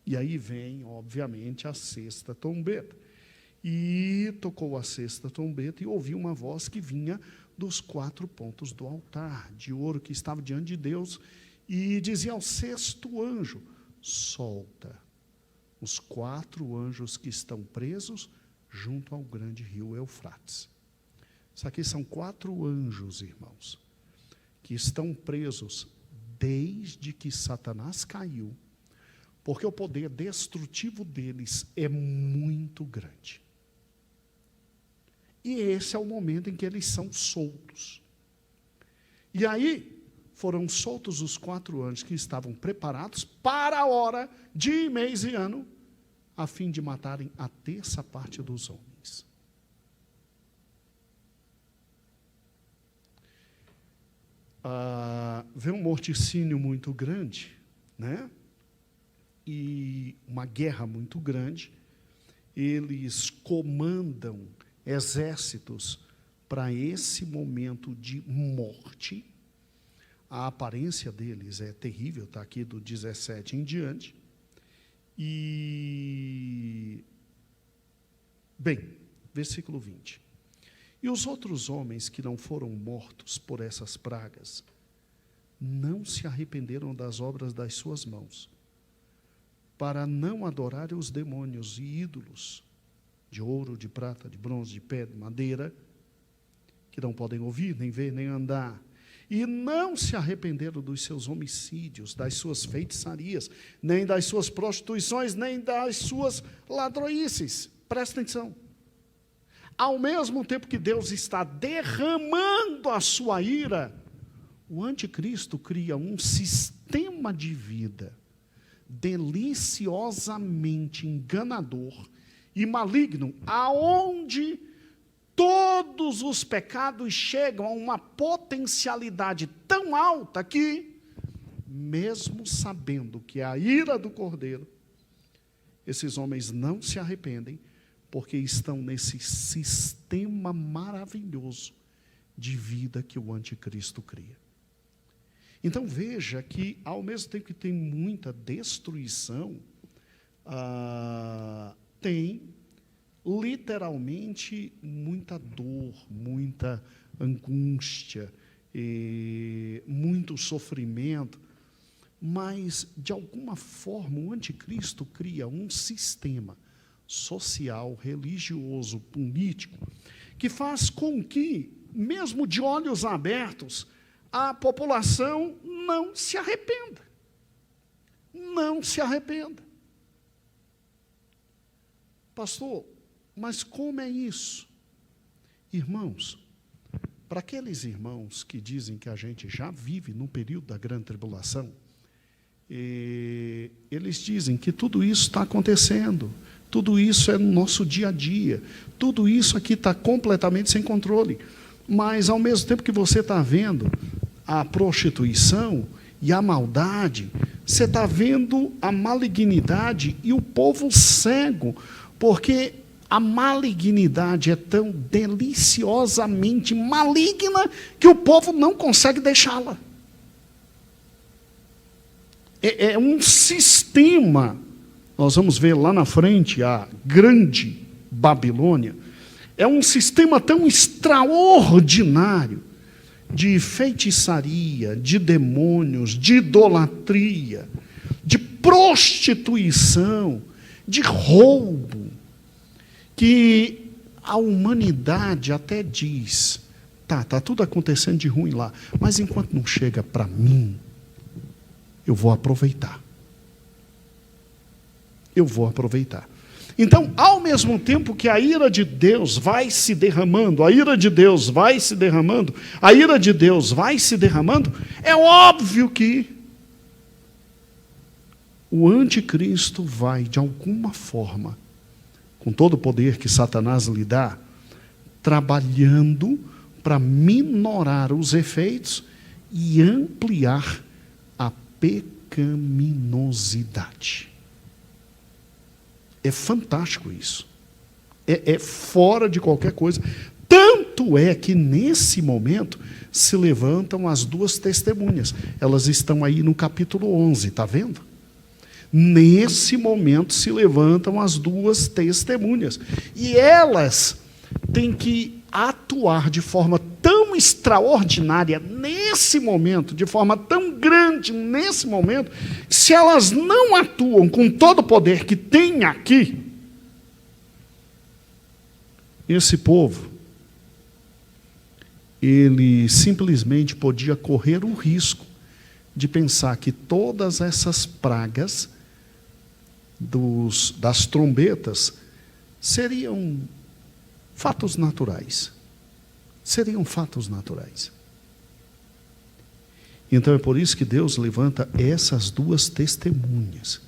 E aí vem, obviamente, a 6ª trombeta. E tocou a sexta trombeta e ouviu uma voz que vinha dos 4 pontos do altar de ouro que estava diante de Deus, e dizia ao 6º anjo: solta os 4 anjos que estão presos junto ao grande rio Eufrates. Isso aqui são 4 anjos, irmãos, que estão presos desde que Satanás caiu, porque o poder destrutivo deles é muito grande. E esse é o momento em que eles são soltos. E aí foram soltos os 4 anjos que estavam preparados para a hora, dia, mês e ano, a fim de matarem a 1/3 parte dos homens. Vê um morticínio muito grande, né? E uma guerra muito grande. Eles comandam exércitos para esse momento de morte. A aparência deles é terrível, está aqui do 17 em diante. E, bem, versículo 20. E os outros homens que não foram mortos por essas pragas não se arrependeram das obras das suas mãos, para não adorarem os demônios e ídolos de ouro, de prata, de bronze, de pedra, de madeira, que não podem ouvir, nem ver, nem andar. E não se arrependeram dos seus homicídios, das suas feitiçarias, nem das suas prostituições, nem das suas ladroices. Presta atenção. Ao mesmo tempo que Deus está derramando a sua ira, o anticristo cria um sistema de vida deliciosamente enganador e maligno, aonde todos os pecados chegam a uma potencialidade tão alta que, mesmo sabendo que é a ira do Cordeiro, esses homens não se arrependem, porque estão nesse sistema maravilhoso de vida que o anticristo cria. Então veja que, ao mesmo tempo que tem muita destruição, tem literalmente muita dor, muita angústia, muito sofrimento, mas de alguma forma o anticristo cria um sistema social, religioso, político, que faz com que, mesmo de olhos abertos, a população não se arrependa. Não se arrependa. Pastor, mas como é isso? Irmãos, para aqueles irmãos que dizem que a gente já vive no período da grande tribulação, eles dizem que tudo isso está acontecendo, tudo isso é no nosso dia a dia, tudo isso aqui está completamente sem controle, mas ao mesmo tempo que você está vendo a prostituição e a maldade, você está vendo a malignidade e o povo cego, porque a malignidade é tão deliciosamente maligna que o povo não consegue deixá-la. É um sistema, nós vamos ver lá na frente a grande Babilônia, é um sistema tão extraordinário de feitiçaria, de demônios, de idolatria, de prostituição, de roubo, que a humanidade até diz, tá tudo acontecendo de ruim lá, mas enquanto não chega para mim, eu vou aproveitar. Eu vou aproveitar. Então, ao mesmo tempo que a ira de Deus vai se derramando, a ira de Deus vai se derramando, a ira de Deus vai se derramando, é óbvio que o anticristo vai, de alguma forma, com todo o poder que Satanás lhe dá, trabalhando para minorar os efeitos e ampliar a pecaminosidade. É fantástico isso. É fora de qualquer coisa. Tanto é que, nesse momento, se levantam as 2 testemunhas. Elas estão aí no capítulo 11, está vendo? Nesse momento se levantam as duas testemunhas. E elas têm que atuar de forma tão extraordinária nesse momento, de forma tão grande nesse momento, que se elas não atuam com todo o poder que tem aqui, esse povo, ele simplesmente podia correr o risco de pensar que todas essas pragas das trombetas seriam fatos naturais. Seriam fatos naturais. Então é por isso que Deus levanta essas duas testemunhas.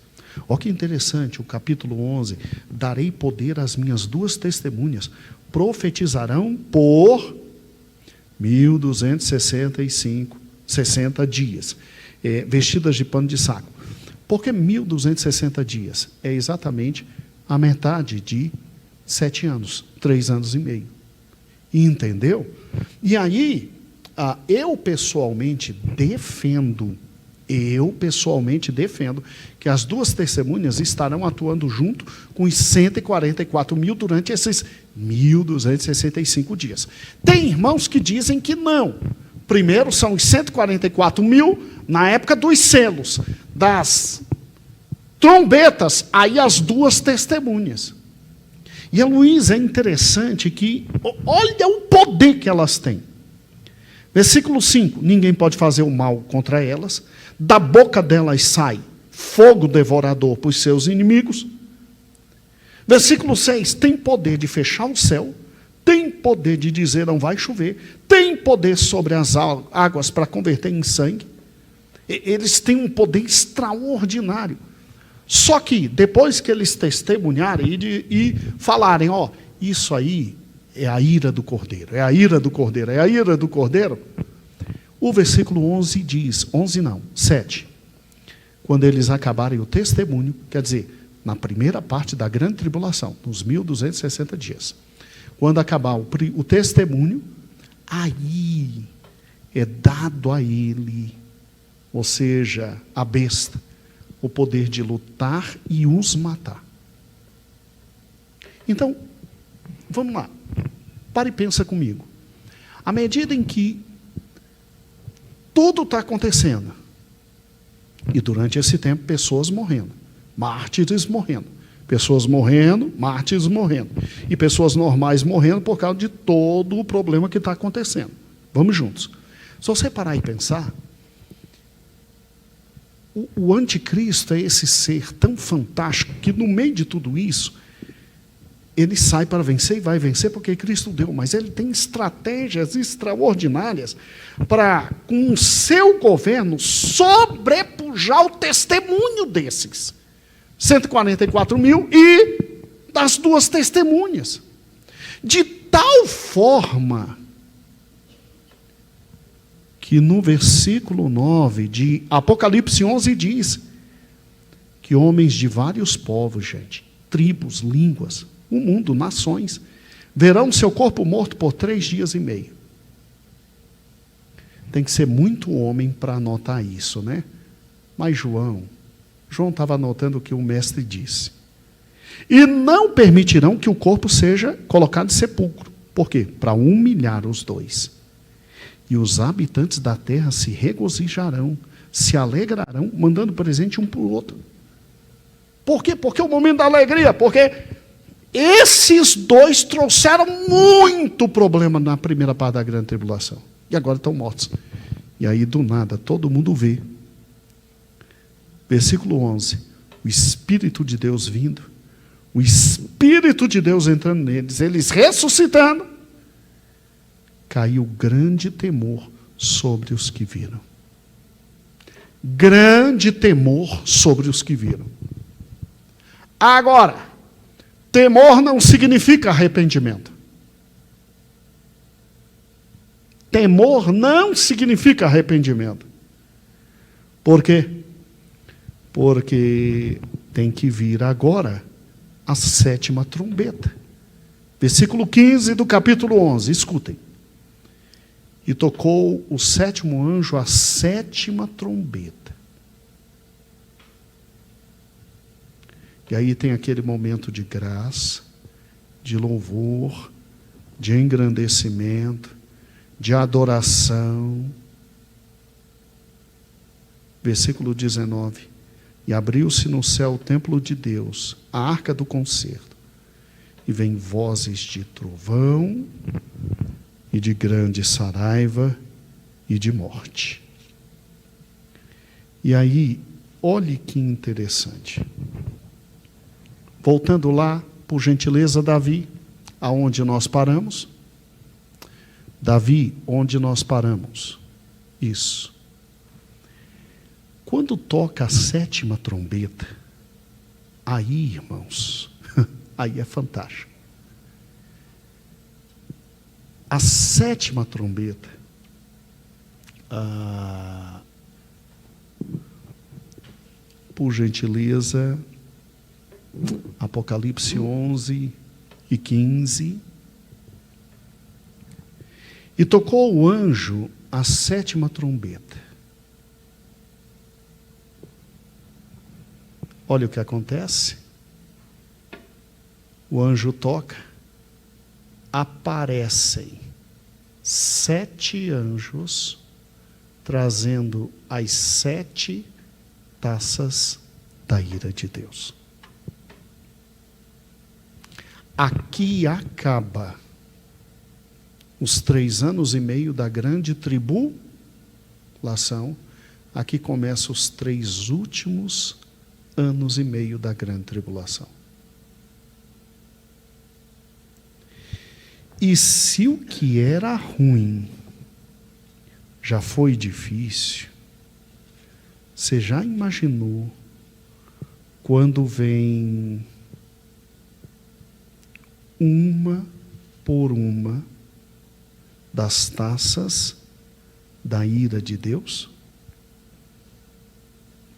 Olha que interessante, o capítulo 11. Darei poder às minhas duas testemunhas, profetizarão por 1260 dias, vestidas de pano de saco. Por que 1260 dias? É exatamente a metade de 7 anos, 3 anos e meio. Entendeu? E aí, eu pessoalmente defendo que as duas testemunhas estarão atuando junto com os 144 mil durante esses 1265 dias. Tem irmãos que dizem que não. Primeiro são os 144 mil na época dos selos, das trombetas, aí as duas testemunhas. E a Luísa é interessante que, olha o poder que elas têm. Versículo 5, ninguém pode fazer o mal contra elas, da boca delas sai fogo devorador para os seus inimigos. Versículo 6, tem poder de fechar o céu, tem poder de dizer não vai chover, tem poder sobre as águas para converter em sangue. Eles têm um poder extraordinário. Só que, depois que eles testemunharem e falarem, isso aí é a ira do Cordeiro, é a ira do Cordeiro, é a ira do Cordeiro, o versículo 11 diz, 7, quando eles acabarem o testemunho, quer dizer, na primeira parte da grande tribulação, nos 1260 dias, quando acabar o testemunho, aí é dado a ele, ou seja, a besta, o poder de lutar e os matar. Então, vamos lá. Para e pensa comigo. À medida em que tudo está acontecendo, e durante esse tempo, pessoas morrendo, mártires morrendo, pessoas morrendo, mártires morrendo, e pessoas normais morrendo por causa de todo o problema que está acontecendo. Vamos juntos. Se você parar e pensar, o anticristo é esse ser tão fantástico que no meio de tudo isso, ele sai para vencer e vai vencer porque Cristo deu, mas ele tem estratégias extraordinárias para, com o seu governo, sobrepujar o testemunho desses 144 mil e das duas testemunhas. De tal forma que no versículo 9 de Apocalipse 11 diz que homens de vários povos, tribos, línguas, o mundo, nações, verão seu corpo morto por 3 dias e meio. Tem que ser muito homem para anotar isso, né? Mas João estava anotando o que o mestre disse. E não permitirão que o corpo seja colocado em sepulcro. Por quê? Para humilhar os dois. E os habitantes da terra se regozijarão, se alegrarão, mandando presente um para o outro. Por quê? Porque é o momento da alegria, porque esses dois trouxeram muito problema na primeira parte da grande tribulação. E agora estão mortos. E aí, do nada, todo mundo vê. Versículo 11. O Espírito de Deus vindo. O Espírito de Deus entrando neles. Eles ressuscitando. Caiu grande temor sobre os que viram. Grande temor sobre os que viram. Agora, temor não significa arrependimento. Temor não significa arrependimento. Por quê? Porque tem que vir agora a 7ª trombeta. Versículo 15 do capítulo 11, escutem. E tocou o 7º anjo a 7ª trombeta. E aí tem aquele momento de graça, de louvor, de engrandecimento, de adoração. Versículo 19. E abriu-se no céu o templo de Deus, a arca do concerto. E vem vozes de trovão, e de grande saraiva, e de morte. E aí, olhe que interessante. Voltando lá, por gentileza, Davi, aonde nós paramos? Davi, onde nós paramos? Isso. Quando toca a 7ª trombeta, aí, irmãos, aí é fantástico. A 7ª trombeta, por gentileza, Apocalipse 11 e 15. E tocou o anjo a 7ª trombeta. Olha o que acontece. O anjo toca, aparecem 7 anjos trazendo as 7 taças da ira de Deus. Aqui acaba os 3 anos e meio da grande tribulação. Aqui começam os 3 últimos anos e meio da grande tribulação. E se o que era ruim já foi difícil, você já imaginou quando vem uma por uma das taças da ira de Deus?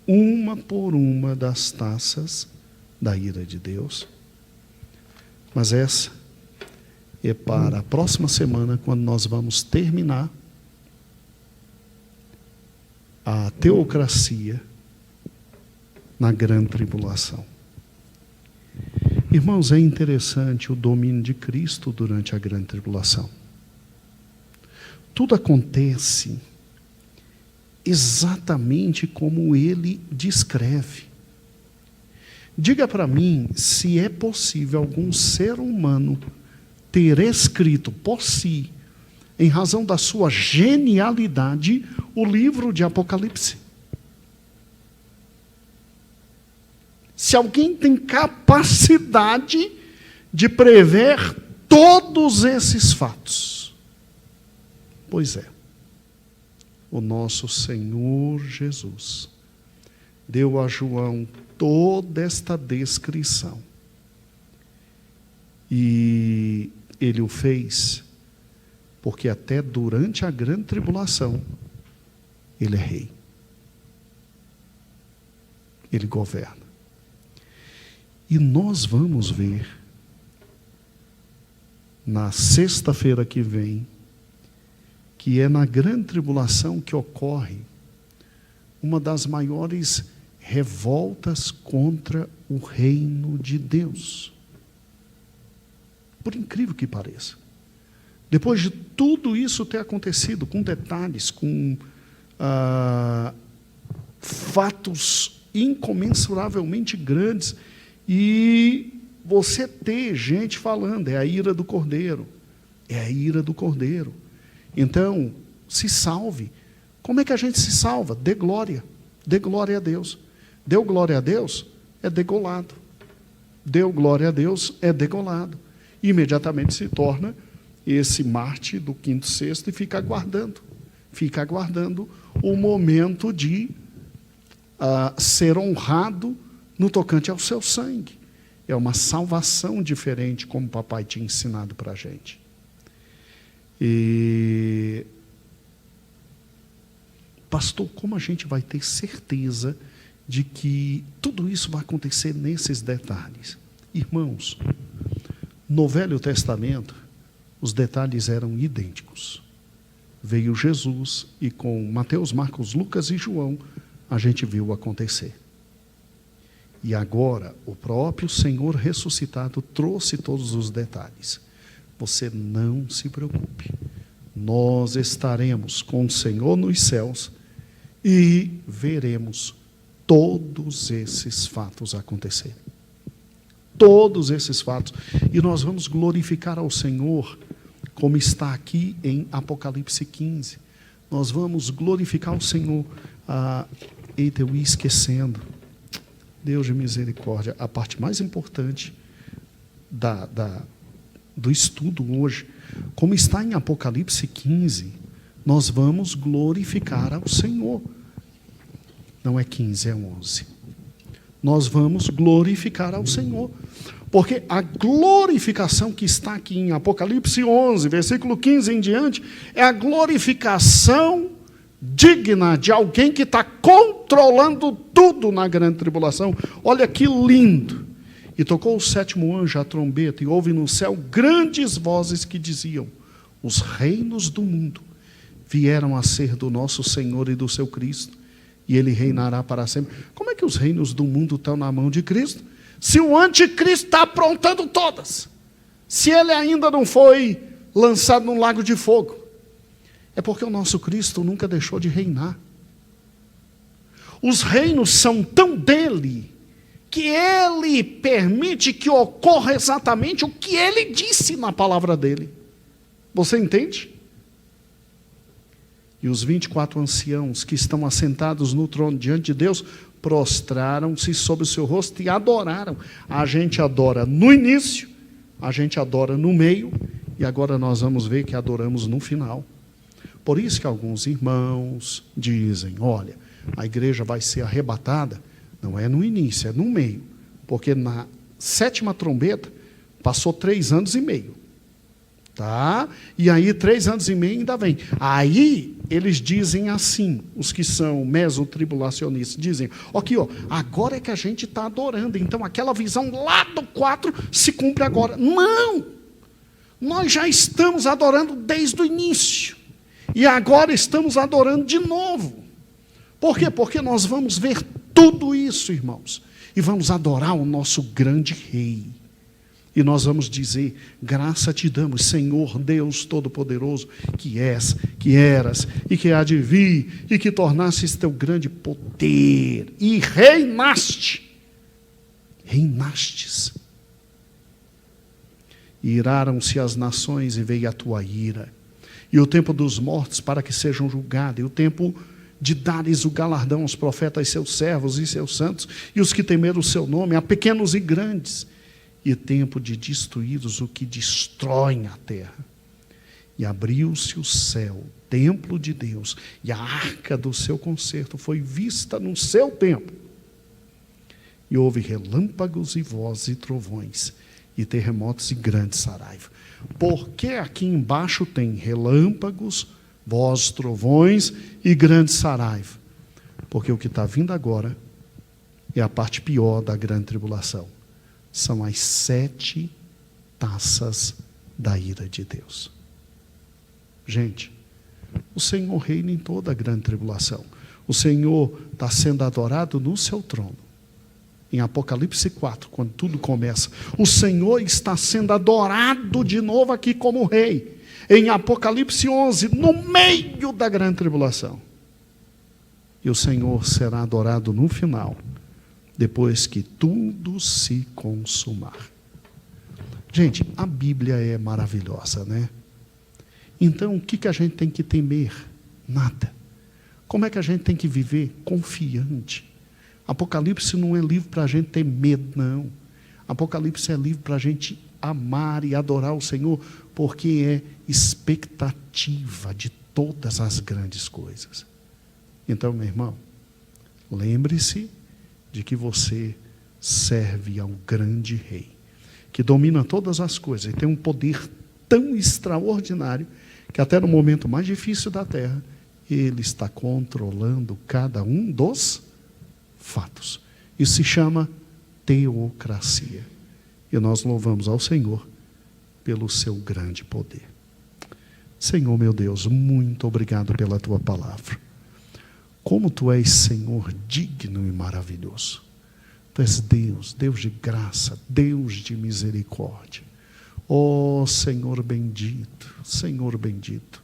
Uma por uma das taças da ira de Deus. Mas essa é para a próxima semana, quando nós vamos terminar a teocracia na grande tribulação. Irmãos, é interessante o domínio de Cristo durante a grande tribulação. Tudo acontece exatamente como ele descreve. Diga para mim se é possível algum ser humano ter escrito por si, em razão da sua genialidade, o livro de Apocalipse. Se alguém tem capacidade de prever todos esses fatos, pois é, o nosso Senhor Jesus deu a João toda esta descrição. E ele o fez porque até durante a grande tribulação ele é rei. Ele governa. E nós vamos ver na sexta-feira que vem que é na grande tribulação que ocorre uma das maiores revoltas contra o reino de Deus. Por incrível que pareça. Depois de tudo isso ter acontecido, com detalhes, com fatos incomensuravelmente grandes, e você ter gente falando, é a ira do Cordeiro, é a ira do Cordeiro. Então, se salve. Como é que a gente se salva? Dê glória a Deus. Deu glória a Deus, é degolado. Deu glória a Deus, é degolado. Imediatamente se torna esse Marte do 5º, 6º e fica aguardando o momento de ser honrado no tocante ao seu sangue. É uma salvação diferente, como o papai tinha ensinado para a gente. E, pastor, como a gente vai ter certeza de que tudo isso vai acontecer nesses detalhes? Irmãos, no Velho Testamento, os detalhes eram idênticos. Veio Jesus e com Mateus, Marcos, Lucas e João, a gente viu acontecer. E agora, o próprio Senhor ressuscitado trouxe todos os detalhes. Você não se preocupe. Nós estaremos com o Senhor nos céus e veremos todos esses fatos acontecerem. Todos esses fatos. E nós vamos glorificar ao Senhor, como está aqui em Apocalipse 15. Nós vamos glorificar o Senhor. Eita, eu ia esquecendo. Deus de misericórdia. A parte mais importante do estudo hoje, como está em Apocalipse 15, nós vamos glorificar ao Senhor. Não é 15, é 11. Nós vamos glorificar ao Senhor. Porque a glorificação que está aqui em Apocalipse 11, versículo 15 em diante, é a glorificação digna de alguém que está controlando tudo na grande tribulação. Olha que lindo. E tocou o sétimo anjo a trombeta, e houve no céu grandes vozes que diziam: os reinos do mundo vieram a ser do nosso Senhor e do seu Cristo, e ele reinará para sempre. Como é que os reinos do mundo estão na mão de Cristo? Se o anticristo está aprontando todas, se ele ainda não foi lançado num lago de fogo, é porque o nosso Cristo nunca deixou de reinar. Os reinos são tão dele, que ele permite que ocorra exatamente o que ele disse na palavra dele. Você entende? E os 24 anciãos que estão assentados no trono diante de Deus, prostraram-se sobre o seu rosto e adoraram. A gente adora no início, a gente adora no meio, e agora nós vamos ver que adoramos no final. Por isso que alguns irmãos dizem: olha, a igreja vai ser arrebatada. Não é no início, é no meio. Porque na sétima trombeta, passou 3 anos e meio. Tá? E aí 3 anos e meio ainda vem. Aí eles dizem assim, os que são mesotribulacionistas, dizem: aqui, ó, agora é que a gente está adorando, então aquela visão lá do 4 se cumpre agora. Não! Nós já estamos adorando desde o início. E agora estamos adorando de novo. Por quê? Porque nós vamos ver tudo isso, irmãos, e vamos adorar o nosso grande Rei. E nós vamos dizer: graça te damos, Senhor Deus Todo-Poderoso, que és, que eras, e que há de vir, e que tornastes teu grande poder, e reinastes. E iraram-se as nações, e veio a tua ira, e o tempo dos mortos para que sejam julgados, e o tempo de dares o galardão aos profetas, seus servos e seus santos, e os que temeram o seu nome, a pequenos e grandes, e tempo de destruir os que destroem a terra. E abriu-se o céu, templo de Deus, e a arca do seu concerto foi vista no seu tempo. E houve relâmpagos e vozes e trovões, e terremotos e grande saraiva. Porque aqui embaixo tem relâmpagos, vozes, trovões e grande saraiva? Porque o que está vindo agora é a parte pior da grande tribulação. São as 7 taças da ira de Deus. Gente, o Senhor reina em toda a grande tribulação. O Senhor está sendo adorado no seu trono. Em Apocalipse 4, quando tudo começa, o Senhor está sendo adorado de novo aqui como Rei. Em Apocalipse 11, no meio da grande tribulação. E o Senhor será adorado no final, depois que tudo se consumar. Gente, a Bíblia é maravilhosa, né? Então, o que a gente tem que temer? Nada. Como é que a gente tem que viver? Confiante. Apocalipse não é livro para a gente ter medo, não. Apocalipse é livro para a gente amar e adorar o Senhor, porque é expectativa de todas as grandes coisas. Então, meu irmão, lembre-se de que você serve ao grande Rei, que domina todas as coisas e tem um poder tão extraordinário que até no momento mais difícil da terra, Ele está controlando cada um dos fatos. Isso se chama teocracia. E nós louvamos ao Senhor pelo seu grande poder. Senhor, meu Deus, muito obrigado pela tua palavra. Como tu és, Senhor, digno e maravilhoso. Tu és Deus, Deus de graça, Deus de misericórdia. Ó Senhor bendito, Senhor bendito.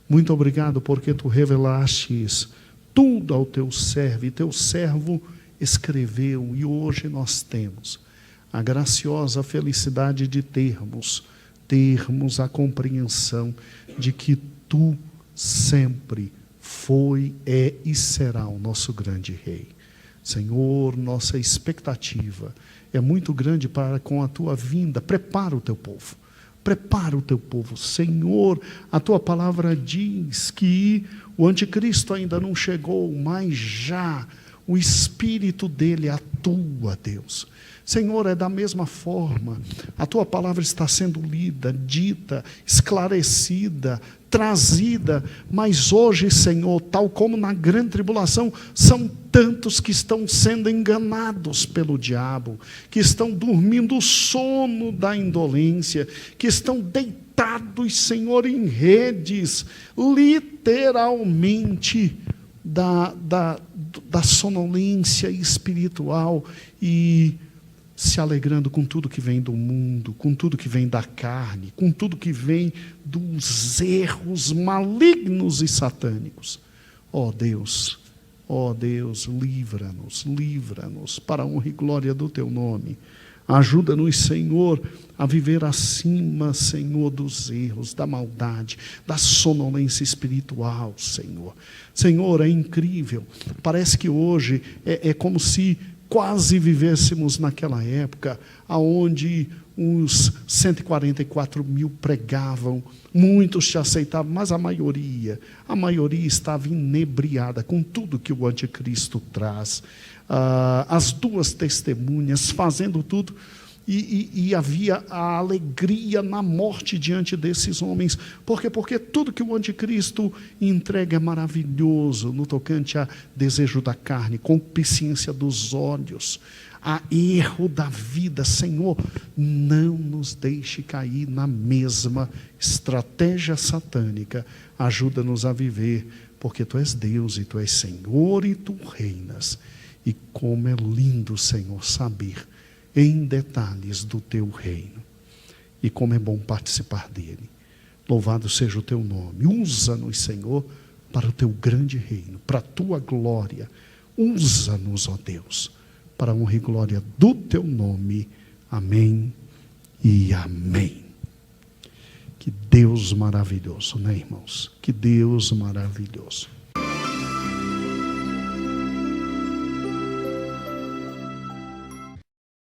Muito obrigado porque Tu revelastes tudo ao Teu servo, e Teu servo escreveu, e hoje nós temos a graciosa felicidade de termos a compreensão de que Tu sempre foi, é e será o nosso grande Rei. Senhor, nossa expectativa é muito grande para com a Tua vinda. Prepara o Teu povo. Prepara o Teu povo. Senhor, a Tua palavra diz que o anticristo ainda não chegou, mas já o Espírito dele atua, Deus. Senhor, é da mesma forma, a Tua palavra está sendo lida, dita, esclarecida, trazida, mas hoje, Senhor, tal como na grande tribulação, são tantos que estão sendo enganados pelo diabo, que estão dormindo o sono da indolência, que estão deitados, Senhor, em redes, literalmente, da sonolência espiritual, e se alegrando com tudo que vem do mundo, com tudo que vem da carne, com tudo que vem dos erros malignos e satânicos. Ó Deus, livra-nos para a honra e glória do Teu nome. Ajuda-nos, Senhor, a viver acima, Senhor, dos erros, da maldade, da sonolência espiritual, Senhor. Senhor, é incrível. Parece que hoje é como se quase vivêssemos naquela época onde os 144 mil pregavam, muitos te aceitavam, mas a maioria estava inebriada com tudo que o anticristo traz. As duas testemunhas fazendo tudo, e havia a alegria na morte diante desses homens. Por quê? Porque tudo que o anticristo entrega é maravilhoso, no tocante a desejo da carne, concupiscência dos olhos, a erro da vida. Senhor, não nos deixe cair na mesma estratégia satânica. Ajuda-nos a viver, porque Tu és Deus, e Tu és Senhor, e Tu reinas. E como é lindo, Senhor, saber em detalhes do Teu reino. E como é bom participar dele. Louvado seja o Teu nome. Usa-nos, Senhor, para o Teu grande reino, para a Tua glória. Usa-nos, ó Deus, para a honra e glória do Teu nome. Amém e amém. Que Deus maravilhoso, né, irmãos? Que Deus maravilhoso.